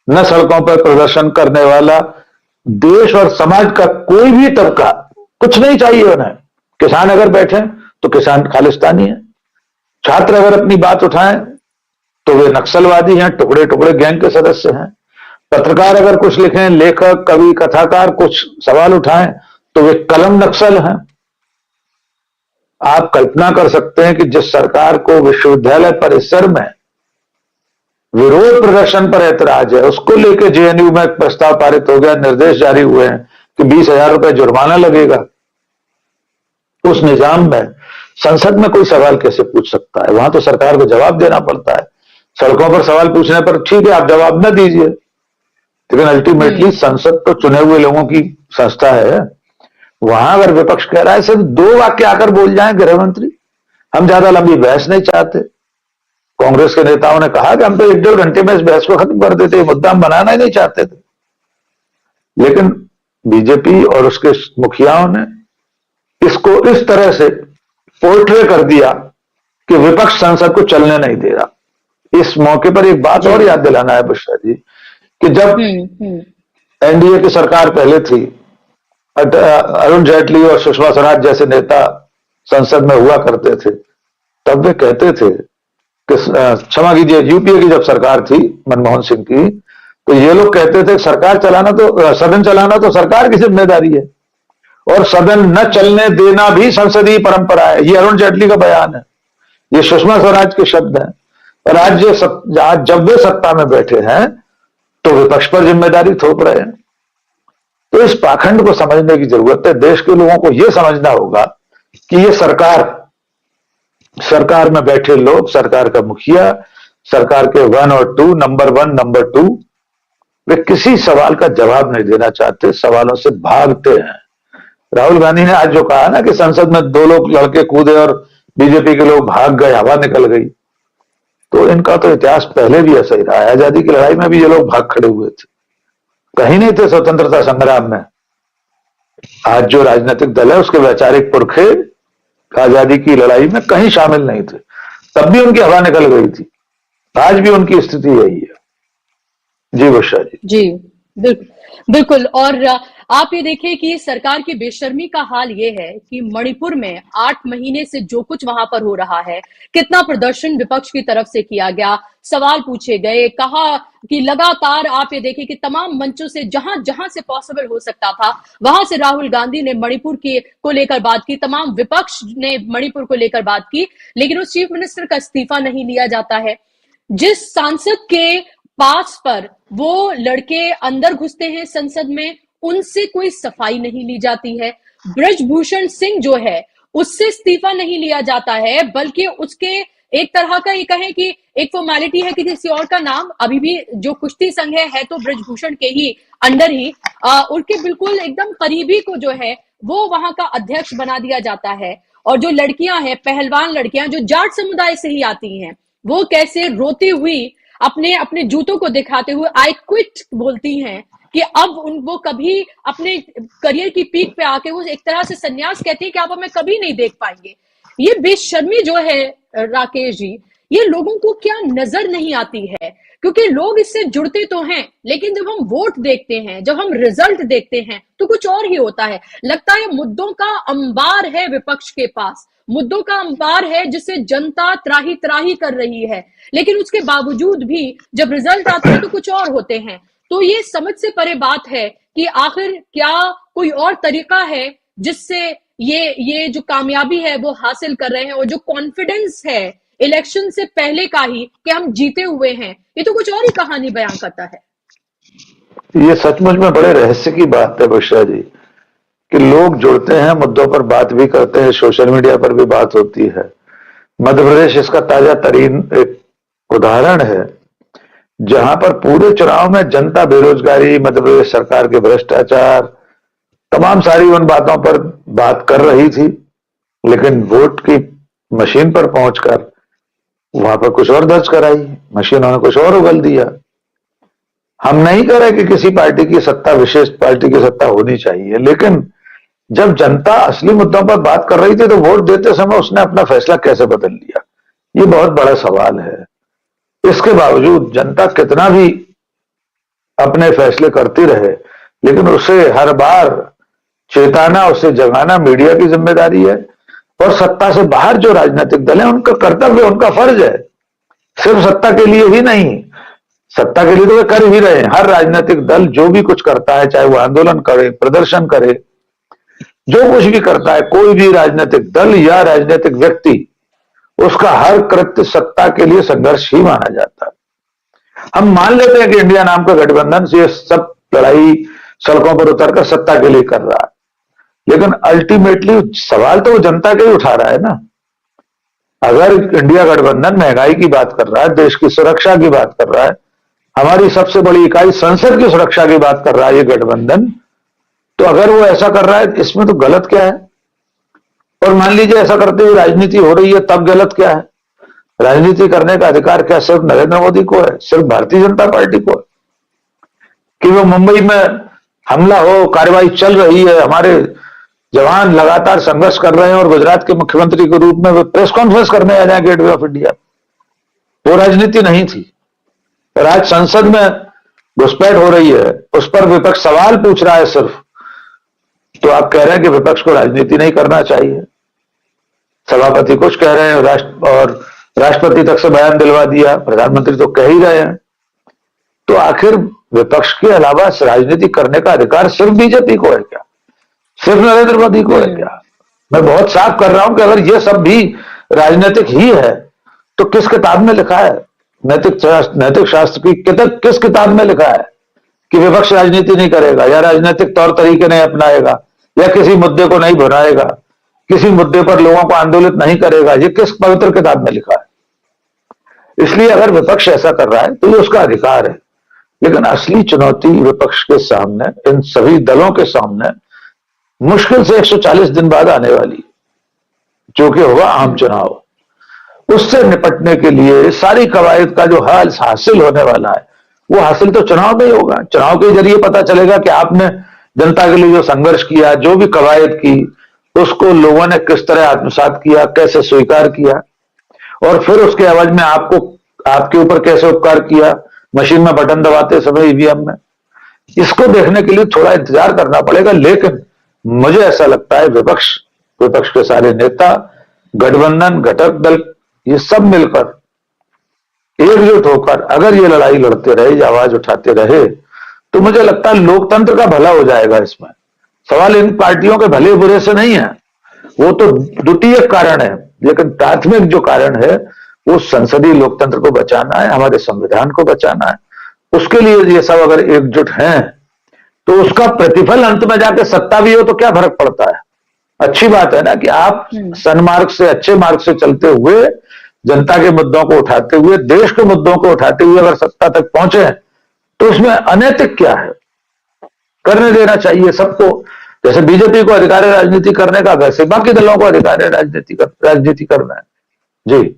न सड़कों पर प्रदर्शन करने वाला देश और समाज का कोई भी तबका, कुछ नहीं चाहिए उन्हें। किसान अगर बैठे तो किसान खालिस्तानी है, छात्र अगर अपनी बात उठाएं तो वे नक्सलवादी हैं, टुकड़े टुकड़े गैंग के सदस्य हैं। पत्रकार अगर कुछ लिखें, लेखक, कवि, कथाकार कुछ सवाल उठाएं तो वे कलम नक्सल हैं। आप कल्पना कर सकते हैं कि जिस सरकार को विश्वविद्यालय परिसर में विरोध प्रदर्शन पर ऐतराज है, उसको लेकर जेएनयू में एक प्रस्ताव पारित हो गया, निर्देश जारी हुए हैं कि 20,000 रुपए जुर्माना लगेगा। उस निजाम में संसद में कोई सवाल कैसे पूछ सकता है? वहां तो सरकार को जवाब देना पड़ता है। सड़कों पर सवाल पूछने पर ठीक है, आप जवाब न दीजिए, लेकिन अल्टीमेटली संसद तो चुने हुए लोगों की संस्था है। वहां अगर विपक्ष कह रहा है सिर्फ 2 वाक्य आकर बोल जाएं गृह मंत्री, हम ज्यादा लंबी बहस नहीं चाहते। कांग्रेस के नेताओं ने कहा कि हम तो 1-1.5 घंटे में इस बहस को खत्म कर देते, मुद्दा हम बनाना ही नहीं चाहते थे। लेकिन बीजेपी और उसके मुखियाओं ने इसको इस तरह से पोर्ट्रे कर दिया कि विपक्ष संसद को चलने नहीं दे रहा। इस मौके पर एक बात और याद दिलाना है बुशरा जी, कि जब एनडीए की सरकार पहले थी, अरुण जेटली और सुषमा स्वराज जैसे नेता संसद में हुआ करते थे, तब वे कहते थे कि क्षमा कीजिए, यूपीए की जब सरकार थी मनमोहन सिंह की, तो ये लोग कहते थे सरकार चलाना तो सदन चलाना तो सरकार की जिम्मेदारी है और सदन न चलने देना भी संसदीय परंपरा है। ये अरुण जेटली का बयान है, ये सुषमा स्वराज के शब्द हैं। और आज जब वे सत्ता में बैठे हैं तो विपक्ष पर जिम्मेदारी थोप रहे हैं। तो इस पाखंड को समझने की जरूरत है। देश के लोगों को यह समझना होगा कि ये सरकार में बैठे लोग, सरकार का मुखिया, सरकार के 1 और 2, नंबर 1, नंबर 2, वे किसी सवाल का जवाब नहीं देना चाहते, सवालों से भागते हैं। राहुल गांधी ने आज जो कहा ना कि संसद में 2 लोग लड़के कूदे और बीजेपी के लोग भाग गए, हवा निकल गई, तो इनका तो इतिहास पहले भी ऐसा ही रहा है। आजादी की लड़ाई में भी ये लोग भाग खड़े हुए थे, कहीं नहीं थे स्वतंत्रता संग्राम में। आज जो राजनीतिक दल है उसके वैचारिक पुरखे आजादी की लड़ाई में कहीं शामिल नहीं थे, तब भी उनकी हवा निकल गई थी। आज भी उनकी स्थिति यही है। जी बुशरा जी। जी बिल्कुल बिल्कुल। और आप ये देखिए कि सरकार की बेशर्मी का हाल ये है कि मणिपुर में 8 महीने से जो कुछ वहां पर हो रहा है, कितना प्रदर्शन विपक्ष की तरफ से किया गया, सवाल पूछे गए, कहा कि लगातार आप ये देखिए कि तमाम मंचों से जहां जहां से पॉसिबल हो सकता था वहां से राहुल गांधी ने मणिपुर को लेकर बात की, तमाम विपक्ष ने मणिपुर को लेकर बात की, लेकिन उस चीफ मिनिस्टर का इस्तीफा नहीं लिया जाता है। जिस सांसद के पास पर वो लड़के अंदर घुसते हैं संसद में, उनसे कोई सफाई नहीं ली जाती है। ब्रजभूषण सिंह जो है उससे इस्तीफा नहीं लिया जाता है, बल्कि उसके एक तरह का ये कहें कि एक फॉर्मेलिटी है कि किसी और का नाम अभी भी जो कुश्ती संघ है तो ब्रजभूषण के ही अंडर ही उनके बिल्कुल एकदम करीबी को जो है वो वहां का अध्यक्ष बना दिया जाता है। और जो लड़कियां हैं, पहलवान लड़कियां जो जाट समुदाय से ही आती हैं, वो कैसे रोती हुई अपने अपने जूतों को दिखाते हुए आई क्विट बोलती हैं कि अब वो कभी अपने करियर की पीक पे आके वो एक तरह से संन्यास कहती है कि आप हमें कभी नहीं देख पाएंगे। ये बेशर्मी जो है राकेश जी, ये लोगों को क्या नजर नहीं आती है? क्योंकि लोग इससे जुड़ते तो हैं, लेकिन जब हम वोट देखते हैं, जब हम रिजल्ट देखते हैं, तो कुछ और ही होता है। लगता है मुद्दों का अंबार है विपक्ष के पास, मुद्दों का अंबार है जिससे जनता त्राही त्राही कर रही है, लेकिन उसके बावजूद भी जब रिजल्ट आते हैं तो कुछ और होते हैं। तो ये समझ से परे बात है कि आखिर क्या कोई और तरीका है जिससे ये जो कामयाबी है वो हासिल कर रहे हैं, और जो कॉन्फिडेंस है इलेक्शन से पहले का ही कि हम जीते हुए हैं, ये तो कुछ और ही कहानी बयां करता है। ये सचमुच में बड़े रहस्य की बात है बुशरा जी, कि लोग जुड़ते हैं, मुद्दों पर बात भी करते हैं, सोशल मीडिया पर भी बात होती है। मध्य प्रदेश इसका ताजा तरीन एक उदाहरण है, जहां पर पूरे चुनाव में जनता बेरोजगारी, मध्य प्रदेश सरकार के भ्रष्टाचार, तमाम सारी उन बातों पर बात कर रही थी, लेकिन वोट की मशीन पर पहुंचकर वहां पर कुछ और दर्ज कराई, मशीनों ने कुछ और उगल दिया। हम नहीं कह रहे कि किसी पार्टी की सत्ता, विशेष पार्टी की सत्ता होनी चाहिए, लेकिन जब जनता असली मुद्दों पर बात कर रही थी तो वोट देते समय उसने अपना फैसला कैसे बदल लिया, ये बहुत बड़ा सवाल है। इसके बावजूद जनता कितना भी अपने फैसले करती रहे, लेकिन उसे हर बार चेताना, उसे जगाना मीडिया की जिम्मेदारी है, और सत्ता से बाहर जो राजनीतिक दल है उनका कर्तव्य, उनका फर्ज है। सिर्फ सत्ता के लिए ही नहीं, सत्ता के लिए तो वे कर ही रहे हैं। हर राजनीतिक दल जो भी कुछ करता है, चाहे वो आंदोलन करे, प्रदर्शन करे, जो कुछ भी करता है, कोई भी राजनीतिक दल या राजनीतिक व्यक्ति, उसका हर कृत्य सत्ता के लिए संघर्ष ही माना जाता है। हम मान लेते हैं कि इंडिया नाम का गठबंधन से सब लड़ाई सड़कों पर उतरकर सत्ता के लिए कर रहा है, लेकिन अल्टीमेटली सवाल तो वो जनता के ही उठा रहा है ना। अगर इंडिया गठबंधन महंगाई की बात कर रहा है, देश की सुरक्षा की बात कर रहा है, हमारी सबसे बड़ी इकाई संसद की सुरक्षा की बात कर रहा है ये गठबंधन, तो अगर वो ऐसा कर रहा है, इसमें तो गलत क्या है? और मान लीजिए ऐसा करते हुए राजनीति हो रही है, तब गलत क्या है? राजनीति करने का अधिकार क्या सिर्फ नरेंद्र मोदी को है, सिर्फ भारतीय जनता पार्टी को है? कि वो मुंबई में हमला हो, कार्रवाई चल रही है, हमारे जवान लगातार संघर्ष कर रहे हैं, और गुजरात के मुख्यमंत्री के रूप में वो प्रेस कॉन्फ्रेंस करने आ जाए गेटवे ऑफ इंडिया, वो राजनीति नहीं थी। और आज संसद में घुसपैठ हो रही है, उस पर विपक्ष सवाल पूछ रहा है सिर्फ, तो आप कह रहे हैं कि विपक्ष को राजनीति नहीं करना चाहिए। सभापति कुछ कह रहे हैं और राष्ट्रपति तक से बयान दिलवा दिया, प्रधानमंत्री तो कह ही रहे हैं। तो आखिर विपक्ष के अलावा राजनीति करने का अधिकार सिर्फ बीजेपी को है क्या? सिर्फ नरेंद्र मोदी को है क्या? मैं बहुत साफ कर रहा हूं कि अगर ये सब भी राजनीतिक ही है, तो किस किताब में लिखा है, नैतिक शास्त्र की किस किताब में लिखा है कि विपक्ष राजनीति नहीं करेगा, या राजनीतिक तौर तरीके नहीं अपनाएगा, या किसी मुद्दे को नहीं भुनाएगा, किसी मुद्दे पर लोगों को आंदोलित नहीं करेगा? ये किस पवित्र किताब में लिखा है? इसलिए अगर विपक्ष ऐसा कर रहा है तो ये उसका अधिकार है, लेकिन असली चुनौती विपक्ष के सामने, इन सभी दलों के सामने मुश्किल से 140 दिन बाद आने वाली, जो कि होगा आम चुनाव। उससे निपटने के लिए सारी कवायद का जो हल हासिल होने वाला है, वो हासिल तो चुनाव में ही होगा। चुनाव के जरिए पता चलेगा कि आपने जनता के लिए जो संघर्ष किया, जो भी कवायद की, उसको लोगों ने किस तरह आत्मसात किया, कैसे स्वीकार किया, और फिर उसके एवज में आपको, आपके ऊपर कैसे उपकार किया मशीन में बटन दबाते समय, ईवीएम में। इसको देखने के लिए थोड़ा इंतजार करना पड़ेगा, लेकिन मुझे ऐसा लगता है विपक्ष के सारे नेता, गठबंधन, घटक दल, ये सब मिलकर एकजुट होकर अगर ये लड़ाई लड़ते रहे या आवाज उठाते रहे, तो मुझे लगता है लोकतंत्र का भला हो जाएगा। इसमें सवाल इन पार्टियों के भले बुरे से नहीं है, वो तो द्वितीय कारण है, लेकिन प्राथमिक जो कारण है वो संसदीय लोकतंत्र को बचाना है, हमारे संविधान को बचाना है। उसके लिए ये सब अगर एकजुट हैं, तो उसका प्रतिफल अंत में जाके सत्ता भी हो तो क्या फर्क पड़ता है? अच्छी बात है ना कि आप सन्मार्ग से, अच्छे मार्ग से चलते हुए, जनता के मुद्दों को उठाते हुए, देश के मुद्दों को उठाते हुए अगर सत्ता तक पहुंचे, तो उसमें अनैतिक क्या है? करने देना चाहिए सबको। जैसे बीजेपी को अधिकार है राजनीति करने का, वैसे बाकी दलों को अधिकार है राजनीति करना है। जी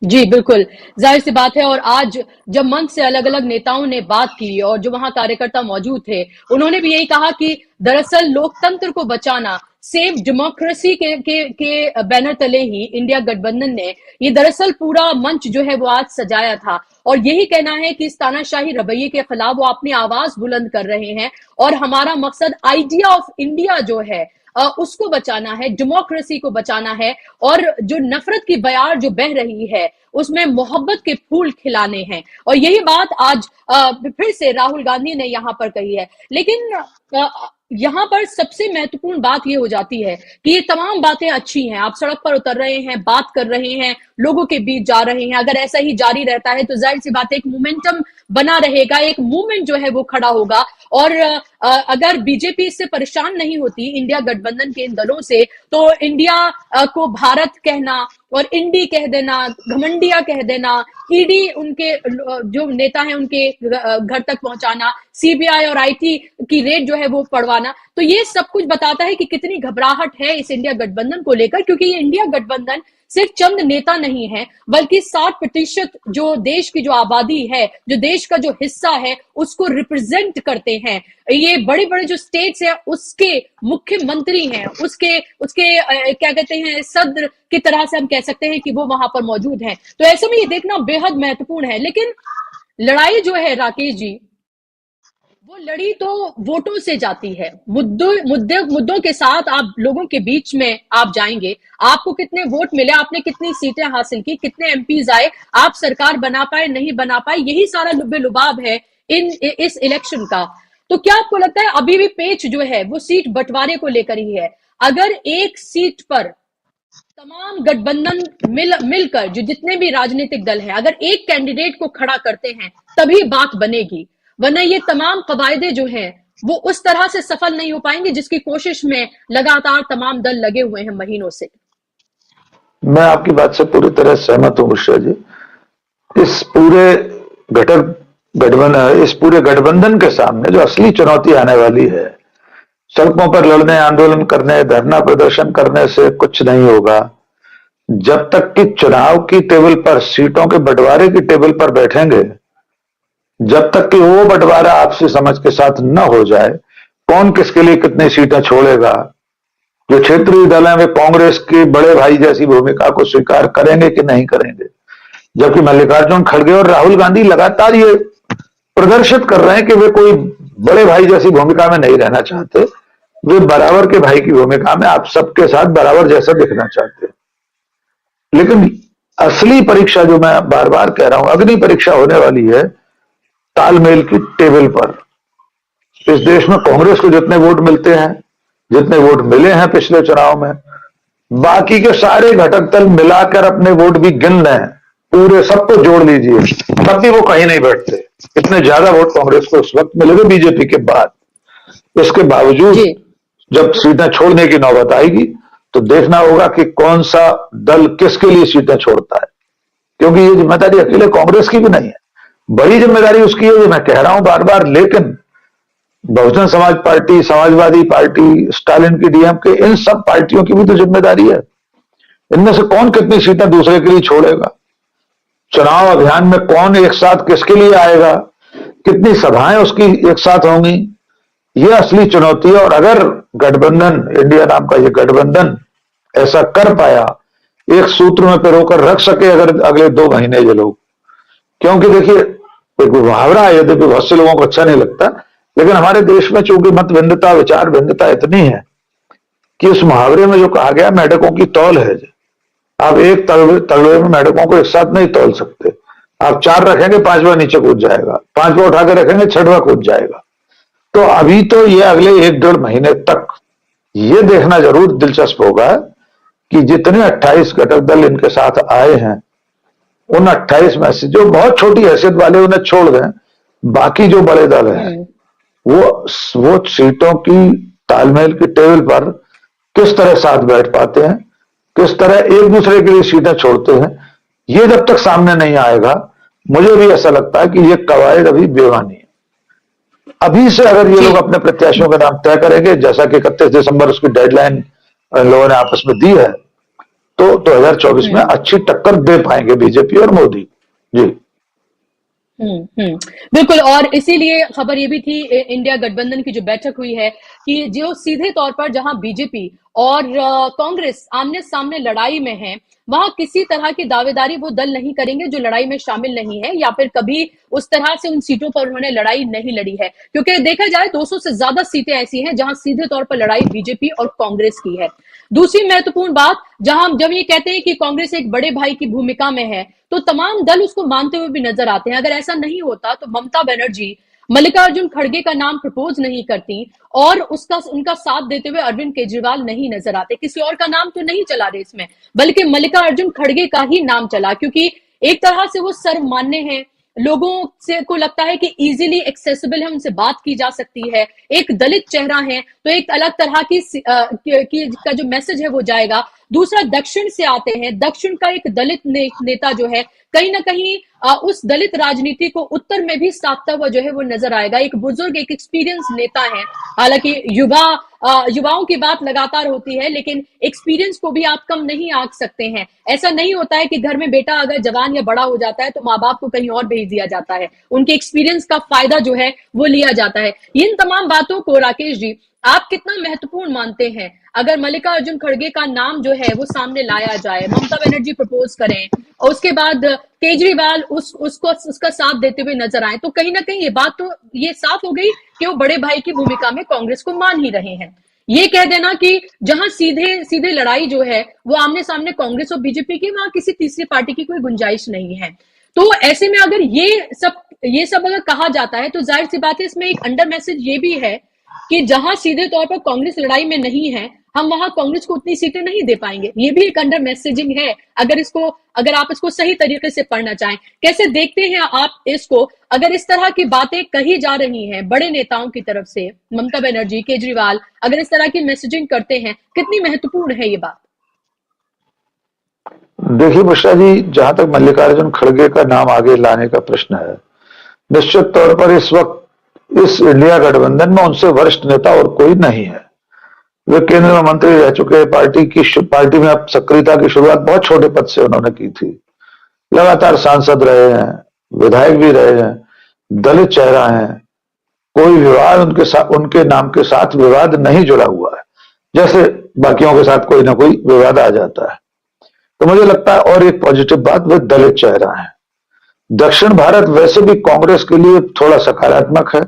जी बिल्कुल, जाहिर सी बात है। और आज जब मंच से अलग अलग नेताओं ने बात की और जो वहां कार्यकर्ता मौजूद थे, उन्होंने भी यही कहा कि दरअसल लोकतंत्र को बचाना सेव डेमोक्रेसी के बैनर तले ही इंडिया गठबंधन ने ये दरअसल पूरा मंच जो है वो आज सजाया था, और यही कहना है कि इस तानाशाही रवैये के खिलाफ वो अपनी आवाज बुलंद कर रहे हैं, और हमारा मकसद आइडिया ऑफ इंडिया जो है उसको बचाना है, डेमोक्रेसी को बचाना है, और जो नफरत की बयार जो बह रही है उसमें मोहब्बत के फूल खिलाने हैं। और यही बात आज फिर से राहुल गांधी ने यहां पर कही है। लेकिन यहां पर सबसे महत्वपूर्ण बात यह हो जाती है कि ये तमाम बातें अच्छी हैं, आप सड़क पर उतर रहे हैं, बात कर रहे हैं, लोगों के बीच जा रहे हैं, अगर ऐसा ही जारी रहता है तो जाहिर सी बात है एक मोमेंटम बना रहेगा, एक मूवमेंट जो है वो खड़ा होगा। और अगर बीजेपी इससे परेशान नहीं होती, इंडिया गठबंधन के इन दलों से, तो इंडिया को भारत कहना और इंडी कह देना, घमंडिया कह देना, ईडी उनके जो नेता हैं उनके घर तक पहुंचाना, सीबीआई और आईटी की रेड जो है वो पड़वाना, तो ये सब कुछ बताता है कि कितनी घबराहट है इस इंडिया गठबंधन को लेकर। क्योंकि ये इंडिया गठबंधन सिर्फ चंद नेता नहीं है, बल्कि 60% जो देश की जो आबादी है, जो देश का जो हिस्सा है, उसको रिप्रेजेंट करते हैं। ये बड़े बड़े जो स्टेट्स हैं उसके मुख्यमंत्री हैं, उसके क्या कहते हैं, सदर की तरह से हम कह सकते हैं कि वो वहां पर मौजूद हैं। तो ऐसे में ये देखना बेहद महत्वपूर्ण है। लेकिन लड़ाई जो है राकेश जी, वो लड़ी तो वोटों से जाती है। मुद्दों के साथ आप लोगों के बीच में आप जाएंगे, आपको कितने वोट मिले, आपने कितनी सीटें हासिल की, कितने एमपीज आए, आप सरकार बना पाए नहीं बना पाए, यही सारा लुब्बे लुबाब है इस इलेक्शन का। तो क्या आपको लगता है अभी भी पेच जो है वो सीट बंटवारे को लेकर ही है? अगर एक सीट पर तमाम गठबंधन मिलकर जो जितने भी राजनीतिक दल हैं, अगर एक कैंडिडेट को खड़ा करते हैं तभी बात बनेगी, वरना ये तमाम कवायदे जो हैं वो उस तरह से सफल नहीं हो पाएंगे जिसकी कोशिश में लगातार तमाम दल लगे हुए हैं महीनों से। मैं आपकी बात से पूरी तरह सहमत हूं मिश्रा जी। इस पूरे गठबंधन के सामने जो असली चुनौती आने वाली है, सड़कों पर लड़ने, आंदोलन करने, धरना प्रदर्शन करने से कुछ नहीं होगा। जब तक कि चुनाव की टेबल पर, सीटों के बंटवारे की टेबल पर बैठेंगे, जब तक कि वो बंटवारा आपसी समझ के साथ न हो जाए, कौन किसके लिए कितनी सीटें छोड़ेगा, जो क्षेत्रीय दल हैं वे कांग्रेस के बड़े भाई जैसी भूमिका को स्वीकार करेंगे कि नहीं करेंगे। जबकि मल्लिकार्जुन खड़गे और राहुल गांधी लगातार ये प्रदर्शित कर रहे हैं कि वे कोई बड़े भाई जैसी भूमिका में नहीं रहना चाहते, वे बराबर के भाई की भूमिका में आप सबके साथ बराबर जैसा दिखना चाहते हैं। लेकिन असली परीक्षा जो मैं बार बार कह रहा हूं, अग्नि परीक्षा होने वाली है तालमेल की टेबल पर। इस देश में कांग्रेस को जितने वोट मिलते हैं, जितने वोट मिले हैं पिछले चुनाव में, बाकी के सारे घटक दल मिलाकर अपने वोट भी गिन लें, पूरे सबको जोड़ लीजिए, तब भी वो कहीं नहीं बैठते। इतने ज्यादा वोट कांग्रेस को उस वक्त मिलेंगे बीजेपी के बाद। इसके बावजूद जब सीटें छोड़ने की नौबत आएगी तो देखना होगा कि कौन सा दल किसके लिए सीटें छोड़ता है, क्योंकि ये जिम्मेदारी अकेले कांग्रेस की भी नहीं है, बड़ी जिम्मेदारी उसकी है, ये मैं कह रहा हूं बार बार। लेकिन Bahujan Samaj party, Samajwadi party, Stalin की डीएमके, इन सब पार्टियों की भी तो जिम्मेदारी है। इनमें से कौन कितनी सीटें दूसरे के लिए छोड़ेगा, चुनाव अभियान में कौन एक साथ किसके लिए आएगा, कितनी सभाएं उसकी एक साथ होंगी, यह असली चुनौती है। और अगर गठबंधन, इंडिया नाम का यह गठबंधन ऐसा कर पाया, एक सूत्र में पिरोकर रख सके अगर अगले 2 महीने ये लोग, क्योंकि देखिए एक मुहावरा है, यद्यपि बहुत से लोगों को अच्छा नहीं लगता, लेकिन हमारे देश में चूंकि मत भिन्नता, विचार भिन्नता इतनी है कि उस मुहावरे में जो कहा गया, मेढकों की तौल है। आप एक तलवे में मेढकों को एक साथ नहीं तौल सकते। आप 4 रखेंगे, 5वां नीचे कूद जाएगा, 5वां उठा के रखेंगे, 6वां कूद जाएगा। तो अभी तो ये अगले 1-1.5 महीने तक ये देखना जरूर दिलचस्प होगा कि जितने 28 घटक दल इनके साथ आए हैं, उन 28 में से जो बहुत छोटी हैसियत वाले उन्हें छोड़ दें, बाकी जो बड़े दल हैं वो सीटों की तालमेल की टेबल पर किस तरह साथ बैठ पाते हैं, किस तरह एक दूसरे के लिए सीटें छोड़ते हैं, ये जब तक सामने नहीं आएगा, मुझे भी ऐसा लगता है कि ये कवायद अभी बेमानी है। अभी से अगर ये लोग अपने प्रत्याशियों का नाम तय करेंगे, जैसा कि 31 दिसंबर उसकी डेडलाइन लोगों ने आपस में दी है, तो 2024 में अच्छी टक्कर दे पाएंगे बीजेपी और मोदी जी। बिल्कुल। और इसीलिए खबर ये भी थी इंडिया गठबंधन की जो बैठक हुई है कि जो सीधे तौर पर जहां बीजेपी और कांग्रेस आमने सामने लड़ाई में है, वहां किसी तरह की दावेदारी वो दल नहीं करेंगे जो लड़ाई में शामिल नहीं है या फिर कभी उस तरह से उन सीटों पर उन्होंने लड़ाई नहीं लड़ी है, क्योंकि देखा जाए 200 से ज्यादा सीटें ऐसी हैं जहां सीधे तौर पर लड़ाई बीजेपी और कांग्रेस की है। दूसरी महत्वपूर्ण बात, जहां जब ये कहते हैं कि कांग्रेस एक बड़े भाई की भूमिका में है, तो तमाम दल उसको मानते हुए भी नजर आते हैं। अगर ऐसा नहीं होता तो ममता बनर्जी मल्लिकार्जुन खड़गे का नाम प्रपोज नहीं करती और उसका उनका साथ देते हुए अरविंद केजरीवाल नहीं नजर आते। किसी और का नाम तो नहीं चला रेस में, बल्कि मल्लिकार्जुन खड़गे का ही नाम चला, क्योंकि एक तरह से वो सर्वमान्य है, लोगों से को लगता है कि इजीली एक्सेसिबल है, उनसे बात की जा सकती है, एक दलित चेहरा है, तो एक अलग तरह का जो मैसेज है वो जाएगा। दूसरा, दक्षिण से आते हैं, दक्षिण का एक दलित नेता जो है, कहीं ना कहीं उस दलित राजनीति को उत्तर में भी साधता हुआ जो है वो नजर आएगा। एक बुजुर्ग, एक एक्सपीरियंस नेता है। हालांकि युवाओं की बात लगातार होती है, लेकिन एक्सपीरियंस को भी आप कम नहीं आंक सकते हैं। ऐसा नहीं होता है कि घर में बेटा अगर जवान या बड़ा हो जाता है तो माँ बाप को कहीं और भेज दिया जाता है, उनके एक्सपीरियंस का फायदा जो है वो लिया जाता है। इन तमाम बातों को राकेश जी आप कितना महत्वपूर्ण मानते हैं? अगर मल्लिकार्जुन खड़गे का नाम जो है वो सामने लाया जाए, ममता बनर्जी प्रपोज करें और उसके बाद केजरीवाल उसका साथ देते हुए नजर आए, तो कहीं ना कहीं ये बात तो ये साफ हो गई कि वो बड़े भाई की भूमिका में कांग्रेस को मान ही रहे हैं। ये कह देना कि जहां सीधे सीधे लड़ाई जो है वो आमने सामने कांग्रेस और बीजेपी की, वहां किसी तीसरी पार्टी की कोई गुंजाइश नहीं है। तो ऐसे में अगर ये सब अगर कहा जाता है तो जाहिर सी बात है इसमें एक अंडर मैसेज ये भी है कि जहां सीधे तौर पर कांग्रेस लड़ाई में नहीं है, हम वहां कांग्रेस को उतनी सीटें नहीं दे पाएंगे। ये भी एक अंडर मैसेजिंग है, अगर आप इसको सही तरीके से पढ़ना चाहें। कैसे देखते हैं आप इसको, अगर इस तरह की बातें कही जा रही हैं बड़े नेताओं की तरफ से, ममता बनर्जी, केजरीवाल अगर इस तरह की मैसेजिंग करते हैं, कितनी महत्वपूर्ण है ये बात? देखिए मिश्रा जी, जहां तक मल्लिकार्जुन खड़गे का नाम आगे लाने का प्रश्न है, निश्चित तौर पर इस वक्त इस इंडिया गठबंधन में उनसे वरिष्ठ नेता और कोई नहीं है। वे केंद्र में मंत्री रह चुके, पार्टी में अब सक्रियता की शुरुआत बहुत छोटे पद से उन्होंने की थी, लगातार सांसद रहे हैं, विधायक भी रहे हैं, दलित चेहरा है, कोई विवाद उनके नाम के साथ विवाद नहीं जुड़ा हुआ है, जैसे बाकियों के साथ कोई ना कोई विवाद आ जाता है। तो मुझे लगता है और एक पॉजिटिव बात, वे दलित चेहरा है। दक्षिण भारत वैसे भी कांग्रेस के लिए थोड़ा सकारात्मक है,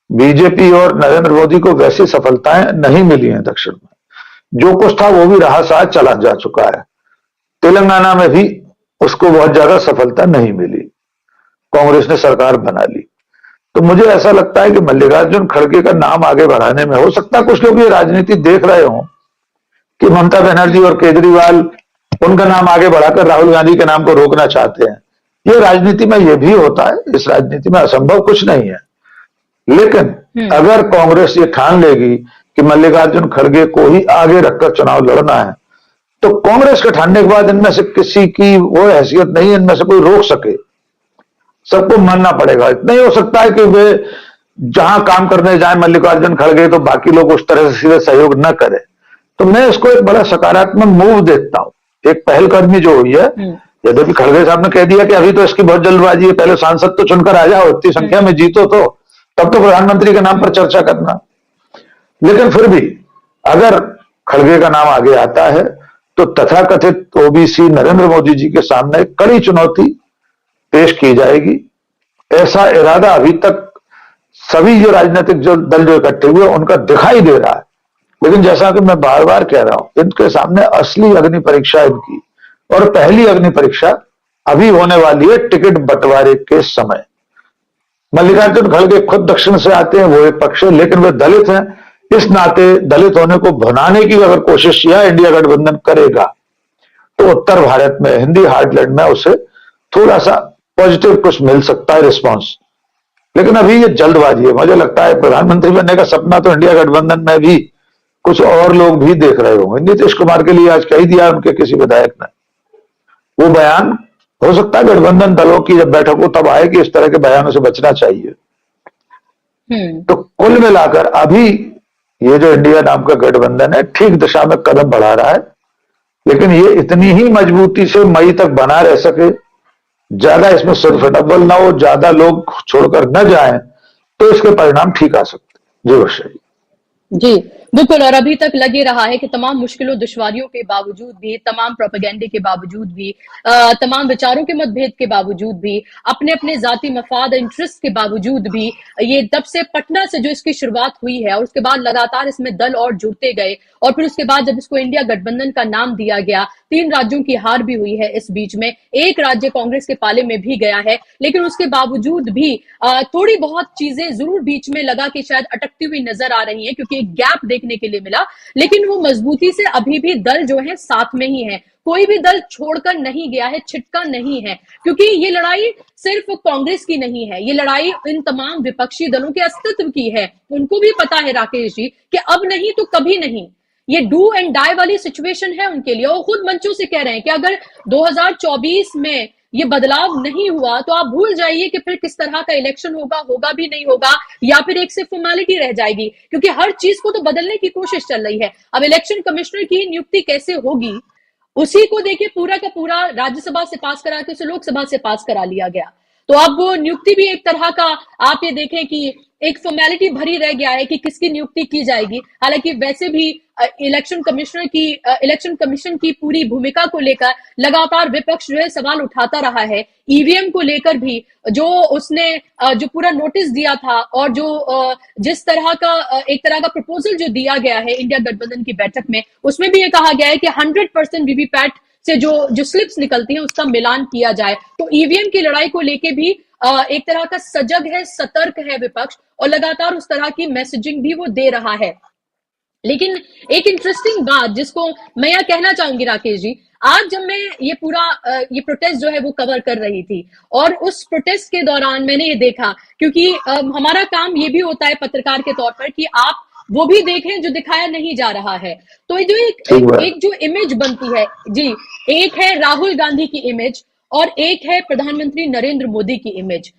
बीजेपी और नरेंद्र मोदी को वैसी सफलताएं नहीं मिली हैं दक्षिण में, जो कुछ था वो भी रहा सहा चला जा चुका है। तेलंगाना में भी उसको बहुत ज्यादा सफलता नहीं मिली, कांग्रेस ने सरकार बना ली। तो मुझे ऐसा लगता है कि मल्लिकार्जुन खड़गे का नाम आगे बढ़ाने में, हो सकता है कुछ लोग ये राजनीति देख रहे हों कि ममता बनर्जी और केजरीवाल उनका नाम आगे बढ़ाकर राहुल गांधी के नाम को रोकना चाहते हैं। ये राजनीति में ये भी होता है, इस राजनीति में असंभव कुछ नहीं है। लेकिन अगर कांग्रेस ये ठान लेगी कि मल्लिकार्जुन खड़गे को ही आगे रखकर चुनाव लड़ना है, तो कांग्रेस के ठानने के बाद इनमें से किसी की वो हैसियत नहीं, इनमें से कोई रोक सके, सबको मानना पड़ेगा। इतना ही हो सकता है कि वे जहां काम करने जाए मल्लिकार्जुन खड़गे तो बाकी लोग उस तरह से सीधे सहयोग न करें। तो मैं इसको एक बड़ा सकारात्मक मूव देखता हूं, एक पहलकदमी जो हुई है। यद्यपि खड़गे साहब ने कह दिया कि अभी तो इसकी बहुत जल्दबाजी है, पहले सांसद तो चुनकर आ जाओ, इतनी संख्या में जीतो तो तब तो प्रधानमंत्री के नाम पर चर्चा करना। लेकिन फिर भी अगर खड़गे का नाम आगे आता है तो तथाकथित ओबीसी नरेंद्र मोदी जी के सामने कड़ी चुनौती पेश की जाएगी। ऐसा इरादा अभी तक सभी जो राजनीतिक दल जो इकट्ठे हुए उनका दिखाई दे रहा है। लेकिन जैसा कि मैं बार बार कह रहा हूं, इनके सामने असली अग्नि परीक्षा इनकी, और पहली अग्नि परीक्षा अभी होने वाली है टिकट बंटवारे के समय। मल्लिकार्जुन खड़गे खुद दक्षिण से आते हैं, वो एक पक्ष है, लेकिन वे दलित हैं। इस नाते दलित होने को भुनाने की अगर कोशिश या इंडिया गठबंधन करेगा तो उत्तर भारत में, हिंदी हार्टलैंड में उसे थोड़ा सा पॉजिटिव कुछ मिल सकता है रिस्पॉन्स। लेकिन अभी ये जल्दबाजी है। मुझे लगता है प्रधानमंत्री बनने का सपना तो इंडिया गठबंधन में भी कुछ और लोग भी देख रहे होंगे। नीतीश कुमार के लिए आज कह दिया उनके किसी विधायक ने, वो बयान हो सकता है गठबंधन दलों की जब बैठक हो तब आए कि इस तरह के बयानों से बचना चाहिए। तो कुल मिलाकर अभी ये जो इंडिया नाम का गठबंधन है ठीक दिशा में कदम बढ़ा रहा है, लेकिन ये इतनी ही मजबूती से मई तक बना रह सके ज्यादा इसमें सुरफटबल ना हो, ज्यादा लोग छोड़कर न जाएं, तो इसके परिणाम ठीक आ सकते हैं। जी वर्षा जी। जी, बिल्कुल। और अभी तक लगे रहा है कि तमाम मुश्किलों दुश्वारियों के बावजूद भी, तमाम प्रोपेगेंडे के बावजूद भी, तमाम विचारों के मतभेद के बावजूद भी, अपने अपने जाती मफाद इंटरेस्ट के बावजूद भी, ये तब से पटना से जो इसकी शुरुआत हुई है और उसके बाद लगातार इसमें दल और जुड़ते गए और फिर उसके बाद जब इसको इंडिया गठबंधन का नाम दिया गया, 3 राज्यों की हार भी हुई है इस बीच में, एक राज्य कांग्रेस के पाले में भी गया है, लेकिन उसके बावजूद भी थोड़ी बहुत चीजें जरूर बीच में लगा कि शायद अटकती हुई नजर आ रही हैं, क्योंकि एक गैप देखने के लिए मिला, लेकिन वो मजबूती से अभी भी दल जो है साथ में ही है। कोई भी दल छोड़कर नहीं गया है, छिटका नहीं है, क्योंकि ये लड़ाई सिर्फ कांग्रेस की नहीं है, ये लड़ाई इन तमाम विपक्षी दलों के अस्तित्व की है। उनको भी पता है राकेश जी कि अब नहीं तो कभी नहीं, ये डू एंड डाई वाली सिचुएशन है उनके लिए। वो खुद मंचों से कह रहे हैं कि अगर 2024 में ये बदलाव नहीं हुआ तो आप भूल जाइए कि फिर किस तरह का इलेक्शन होगा, होगा भी नहीं होगा, या फिर एक सिर्फ फॉर्मेलिटी रह जाएगी, क्योंकि हर चीज को तो बदलने की कोशिश चल रही है। अब इलेक्शन कमिश्नर की नियुक्ति कैसे होगी, उसी को देखिए पूरा का पूरा राज्यसभा से पास करा के उसे लोकसभा से पास करा लिया गया। तो अब वो नियुक्ति भी एक तरह का, आप ये देखें कि एक फॉर्मेलिटी भरी रह गया है कि किसकी नियुक्ति की जाएगी। हालांकि वैसे भी इलेक्शन कमीशन की पूरी भूमिका को लेकर लगातार विपक्ष जो है सवाल उठाता रहा है। ईवीएम को लेकर भी जो उसने जो पूरा नोटिस दिया था और जो जिस तरह का एक तरह का प्रपोजल जो दिया गया है इंडिया गठबंधन की बैठक में, उसमें भी ये कहा गया है कि 100% वीवीपैट से जो स्लिप्स निकलती हैं उसका मिलान किया जाए। तो ईवीएम की लड़ाई को लेके भी एक तरह का सजग है, सतर्क है विपक्ष, और लगातार उस तरह की मैसेजिंग भी वो दे रहा है। लेकिन एक इंटरेस्टिंग बात जिसको मैं यह कहना चाहूंगी राकेश जी, आज जब मैं ये पूरा ये प्रोटेस्ट जो है वो कवर कर रही थी और उस प्रोटेस्ट के दौरान मैंने ये देखा, क्योंकि हमारा काम ये भी होता है पत्रकार के तौर पर कि आप वो भी देखें जो दिखाया नहीं जा रहा है। तो ये जो एक जो इमेज बनती है जी, एक है राहुल गांधी की इमेज और एक है प्रधानमंत्री नरेंद्र मोदी की इमेज।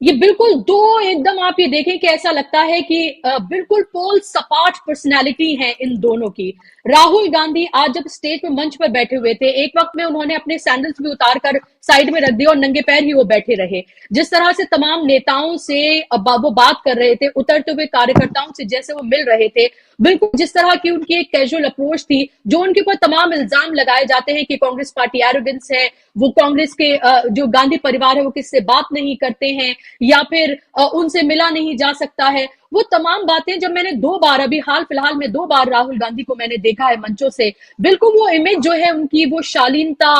ये बिल्कुल दो एकदम, आप ये देखें कि ऐसा लगता है कि बिल्कुल पोल सपाट पर्सनालिटी है इन दोनों की। राहुल गांधी आज जब स्टेज पे मंच पर बैठे हुए थे, एक वक्त में उन्होंने अपने सैंडल्स भी उतार कर साइड में रख दिए और नंगे पैर ही वो बैठे रहे। जिस तरह से तमाम नेताओं से वो बात कर रहे थे, उतरते हुए कार्यकर्ताओं से जैसे वो मिल रहे थे, बिल्कुल जिस तरह की उनकी एक कैजुअल अप्रोच थी, जो उनके ऊपर तमाम इल्जाम लगाए जाते हैं कि कांग्रेस पार्टी एरोगेंस है, वो कांग्रेस के जो गांधी परिवार है वो किससे बात नहीं करते हैं, या फिर उनसे मिला नहीं जा सकता है, वो तमाम बातें जब मैंने 2 बार, अभी हाल फिलहाल में 2 बार राहुल गांधी को मैंने देखा है मंचों से, बिल्कुल वो इमेज जो है उनकी, वो शालीनता,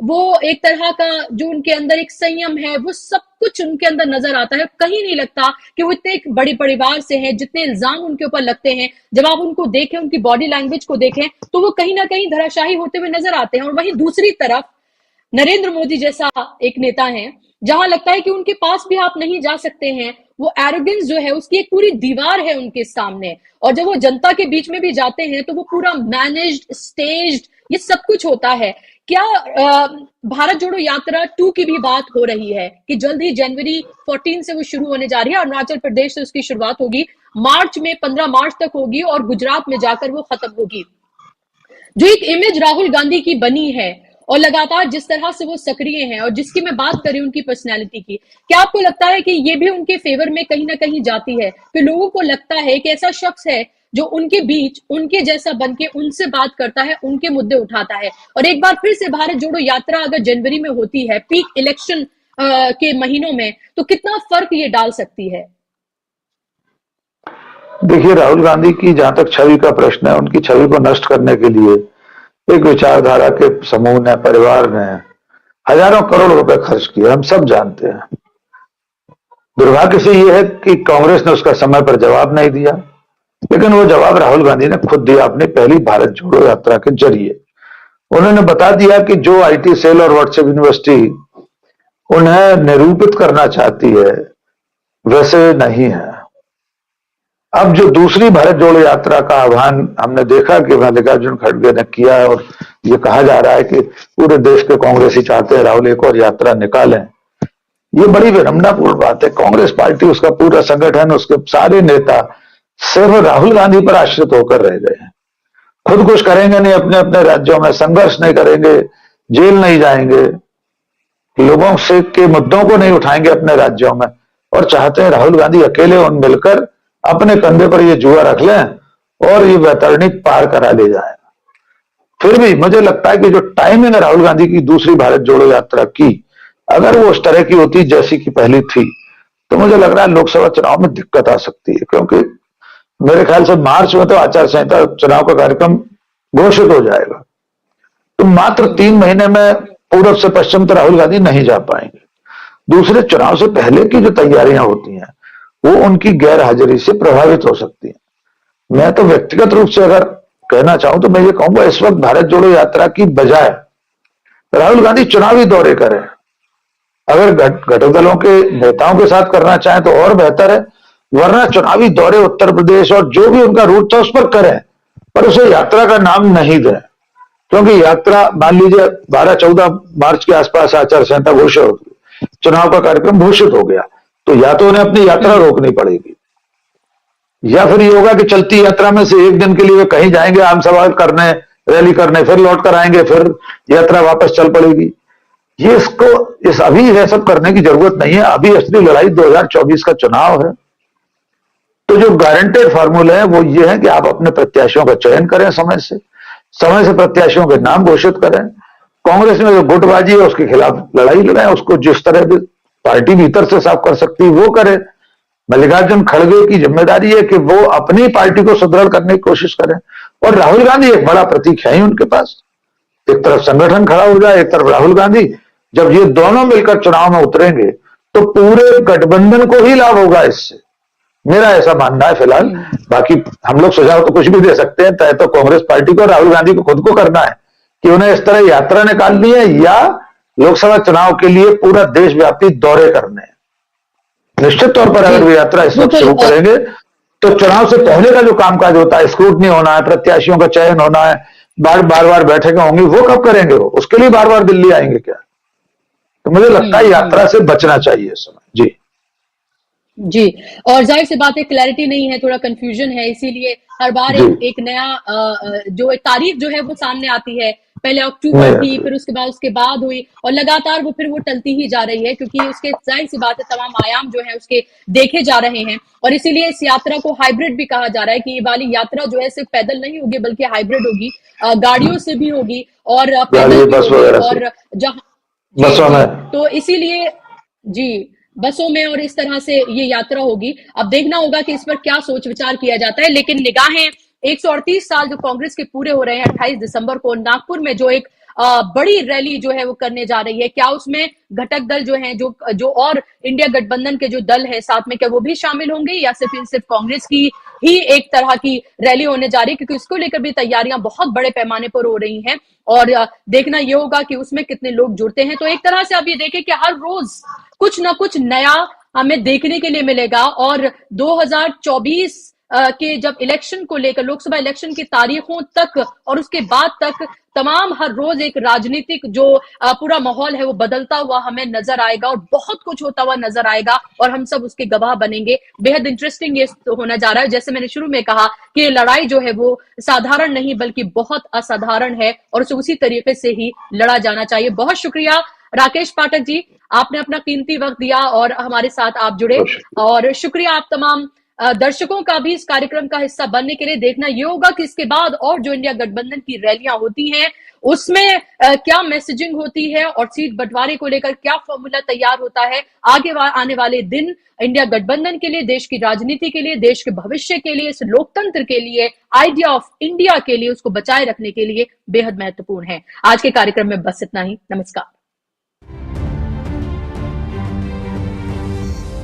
वो एक तरह का जो उनके अंदर एक संयम है, वो सब कुछ उनके अंदर नजर आता है। कहीं नहीं लगता कि वो इतने एक बड़े परिवार से हैं, जितने इल्जाम उनके ऊपर लगते हैं, जब आप उनको देखें, उनकी बॉडी लैंग्वेज को देखें, तो वो कहीं ना कहीं धराशायी होते हुए नजर आते हैं। और वहीं दूसरी तरफ नरेंद्र मोदी जैसा एक नेता है, जहां लगता है कि उनके पास भी आप नहीं जा सकते हैं, वो एरोगेंस जो है उसकी एक पूरी दीवार है उनके सामने, और जब वो जनता के बीच में भी जाते हैं तो वो पूरा मैनेज्ड, स्टेज्ड, ये सब कुछ होता है। क्या भारत जोड़ो यात्रा 2 की भी बात हो रही है कि जल्द ही जनवरी 14 से वो शुरू होने जा रही है, अरुणाचल प्रदेश से उसकी शुरुआत होगी, मार्च में 15 मार्च तक होगी और गुजरात में जाकर वो खत्म होगी। जो एक इमेज राहुल गांधी की बनी है और लगातार जिस तरह से वो सक्रिय हैं, और जिसकी मैं बात करी उनकी पर्सनैलिटी की, क्या आपको लगता है कि ये भी उनके फेवर में कहीं ना कहीं जाती है? फिर लोगों को लगता है कि ऐसा शख्स है जो उनके बीच उनके जैसा बनके उनसे बात करता है, उनके मुद्दे उठाता है। और एक बार फिर से भारत जोड़ो यात्रा अगर जनवरी में होती है, पीक इलेक्शन के महीनों में, तो कितना फर्क ये डाल सकती है? देखिए, राहुल गांधी की जहां तक छवि का प्रश्न है, उनकी छवि को नष्ट करने के लिए एक विचारधारा के समूह ने, परिवार ने हजारों करोड़ रुपए खर्च किए, हम सब जानते हैं। दुर्भाग्य से यह है कि कांग्रेस ने उसका समय पर जवाब नहीं दिया, लेकिन वो जवाब राहुल गांधी ने खुद दिया अपनी पहली भारत जोड़ो यात्रा के जरिए। उन्होंने बता दिया कि जो आईटी सेल और व्हाट्सएप यूनिवर्सिटी उन्हें निरूपित करना चाहती है, वैसे नहीं है। अब जो दूसरी भारत जोड़ो यात्रा का आह्वान हमने देखा कि मल्लिकार्जुन खड़गे ने किया, और ये कहा जा रहा है कि पूरे देश के कांग्रेसी चाहते हैं राहुल एक और यात्रा निकालें। ये बड़ी विडंबनापूर्ण बात है। कांग्रेस पार्टी, उसका पूरा संगठन, उसके सारे नेता सिर्फ राहुल गांधी पर आश्रित होकर रह गए हैं। खुद कुछ करेंगे नहीं, अपने अपने राज्यों में संघर्ष नहीं करेंगे, जेल नहीं जाएंगे। लोगों से के मुद्दों को नहीं उठाएंगे अपने राज्यों में, और चाहते हैं राहुल गांधी अकेले उन मिलकर अपने कंधे पर ये जुआ रख लें और ये वैतरणी पार करा ले जाए। फिर भी मुझे लगता है कि जो टाइमिंग है राहुल गांधी की दूसरी भारत जोड़ो यात्रा की, अगर वो उस तरह की होती जैसी की पहली थी, तो मुझे लग रहा है लोकसभा चुनाव में दिक्कत आ सकती है, क्योंकि मेरे ख्याल से मार्च में तो आचार संहिता चुनाव का कार्यक्रम घोषित हो जाएगा, तो मात्र 3 महीने में पूर्व से पश्चिम तो राहुल गांधी नहीं जा पाएंगे। दूसरे चुनाव से पहले की जो तैयारियां होती हैं वो उनकी गैर हाजिरी से प्रभावित हो सकती हैं। मैं तो व्यक्तिगत रूप से अगर कहना चाहूं तो मैं ये कहूंगा, इस वक्त भारत जोड़ो यात्रा की बजाय राहुल गांधी चुनावी दौरे करें। अगर घटक दलों के नेताओं के साथ करना चाहें तो और बेहतर है, वरना चुनावी दौरे उत्तर प्रदेश और जो भी उनका रूट था उस पर करें, पर उसे यात्रा का नाम नहीं दें, क्योंकि यात्रा मान लीजिए 12-14 मार्च के आसपास आचार संहिता घोषित होगी, चुनाव का कार्यक्रम घोषित हो गया, तो या तो उन्हें अपनी यात्रा रोकनी पड़ेगी, या फिर ये होगा कि चलती यात्रा में से एक दिन के लिए वे कहीं जाएंगे आम सभा करने, रैली करने, फिर लौट कर आएंगे, फिर यात्रा वापस चल पड़ेगी। ये इस अभी यह सब करने की जरूरत नहीं है। अभी असली लड़ाई 2024 का चुनाव है। तो जो गारंटेड फार्मूले है वो ये है कि आप अपने प्रत्याशियों का चयन करें, समय से प्रत्याशियों के नाम घोषित करें। कांग्रेस में जो गुटबाजी है उसके खिलाफ लड़ाई लड़ाएं, उसको जिस तरह भी पार्टी भीतर से साफ कर सकती है वो करे। मल्लिकार्जुन खड़गे की जिम्मेदारी है कि वो अपनी पार्टी को सुदृढ़ करने की कोशिश करें, और राहुल गांधी एक बड़ा प्रतीक है ही उनके पास। एक तरफ संगठन खड़ा हो जाए, एक तरफ राहुल गांधी, जब ये दोनों मिलकर चुनाव में उतरेंगे तो पूरे गठबंधन को ही लाभ होगा इससे, मेरा ऐसा मानना है फिलहाल। बाकी हम लोग सुझाव तो कुछ भी दे सकते हैं, तय तो कांग्रेस पार्टी को, राहुल गांधी को खुद को करना है कि उन्हें इस तरह यात्रा निकालनी है या लोकसभा चुनाव के लिए पूरा देशव्यापी दौरे करने हैं। निश्चित तौर पर अगर वे यात्रा इस वक्त शुरू करेंगे तो चुनाव से पहले का जो कामकाज होता है, स्क्रूटनी होना है, प्रत्याशियों का चयन होना है, बार बार बैठकें होंगी, वो कब करेंगे? वो उसके लिए बार बार दिल्ली आएंगे क्या? तो मुझे लगता है यात्रा से बचना चाहिए इस समय। जी जी, और जाहिर सी बात है क्लैरिटी नहीं है, थोड़ा कंफ्यूजन है, इसीलिए हर बार एक नया जो एक तारीख जो है वो सामने आती है। पहले अक्टूबर थी, फिर उसके बाद हुई, और लगातार वो फिर वो टलती ही जा रही है, क्योंकि उसके जाहिर सी बात है तमाम आयाम जो है उसके देखे जा रहे हैं। और इसीलिए इस यात्रा को हाइब्रिड भी कहा जा रहा है कि ये वाली यात्रा जो है सिर्फ पैदल नहीं होगी बल्कि हाइब्रिड होगी, गाड़ियों से भी होगी और पैदल भी होगी, और जहाँ तो इसीलिए जी बसों में और इस तरह से ये यात्रा होगी। अब देखना होगा कि इस पर क्या सोच विचार किया जाता है, लेकिन निगाहें 138 साल जो कांग्रेस के पूरे हो रहे हैं 28 दिसंबर को नागपुर में जो एक बड़ी रैली जो है वो करने जा रही है, क्या उसमें घटक दल जो हैं जो और इंडिया गठबंधन के जो दल है साथ में, क्या वो भी शामिल होंगे या सिर्फ कांग्रेस की ही एक तरह की रैली होने जा रही है? क्योंकि इसको लेकर भी तैयारियां बहुत बड़े पैमाने पर हो रही हैं, और देखना ये होगा कि उसमें कितने लोग जुड़ते हैं। तो एक तरह से आप ये देखें कि हर रोज कुछ ना कुछ नया हमें देखने के लिए मिलेगा, और 2024 के जब इलेक्शन को लेकर, लोकसभा इलेक्शन की तारीखों तक और उसके बाद तक तमाम हर रोज एक राजनीतिक जो पूरा माहौल है वो बदलता हुआ हमें नजर आएगा, और बहुत कुछ होता हुआ नजर आएगा, और हम सब उसके गवाह बनेंगे। बेहद इंटरेस्टिंग ये होना जा रहा है। जैसे मैंने शुरू में कहा कि ये लड़ाई जो है वो साधारण नहीं बल्कि बहुत असाधारण है, और उसे उसी तरीके से ही लड़ा जाना चाहिए। बहुत शुक्रिया राकेश पाठक जी, आपने अपना कीमती वक्त दिया और हमारे साथ आप जुड़े, और शुक्रिया आप तमाम दर्शकों का भी इस कार्यक्रम का हिस्सा बनने के लिए। देखना ये होगा कि इसके बाद और जो इंडिया गठबंधन की रैलियां होती हैं उसमें क्या मैसेजिंग होती है, और सीट बंटवारे को लेकर क्या फॉर्मूला तैयार होता है। आगे आने वाले दिन इंडिया गठबंधन के लिए, देश की राजनीति के लिए, देश के भविष्य के लिए, इस लोकतंत्र के लिए, आइडिया ऑफ इंडिया के लिए, उसको बचाए रखने के लिए बेहद महत्वपूर्ण है। आज के कार्यक्रम में बस इतना ही। नमस्कार।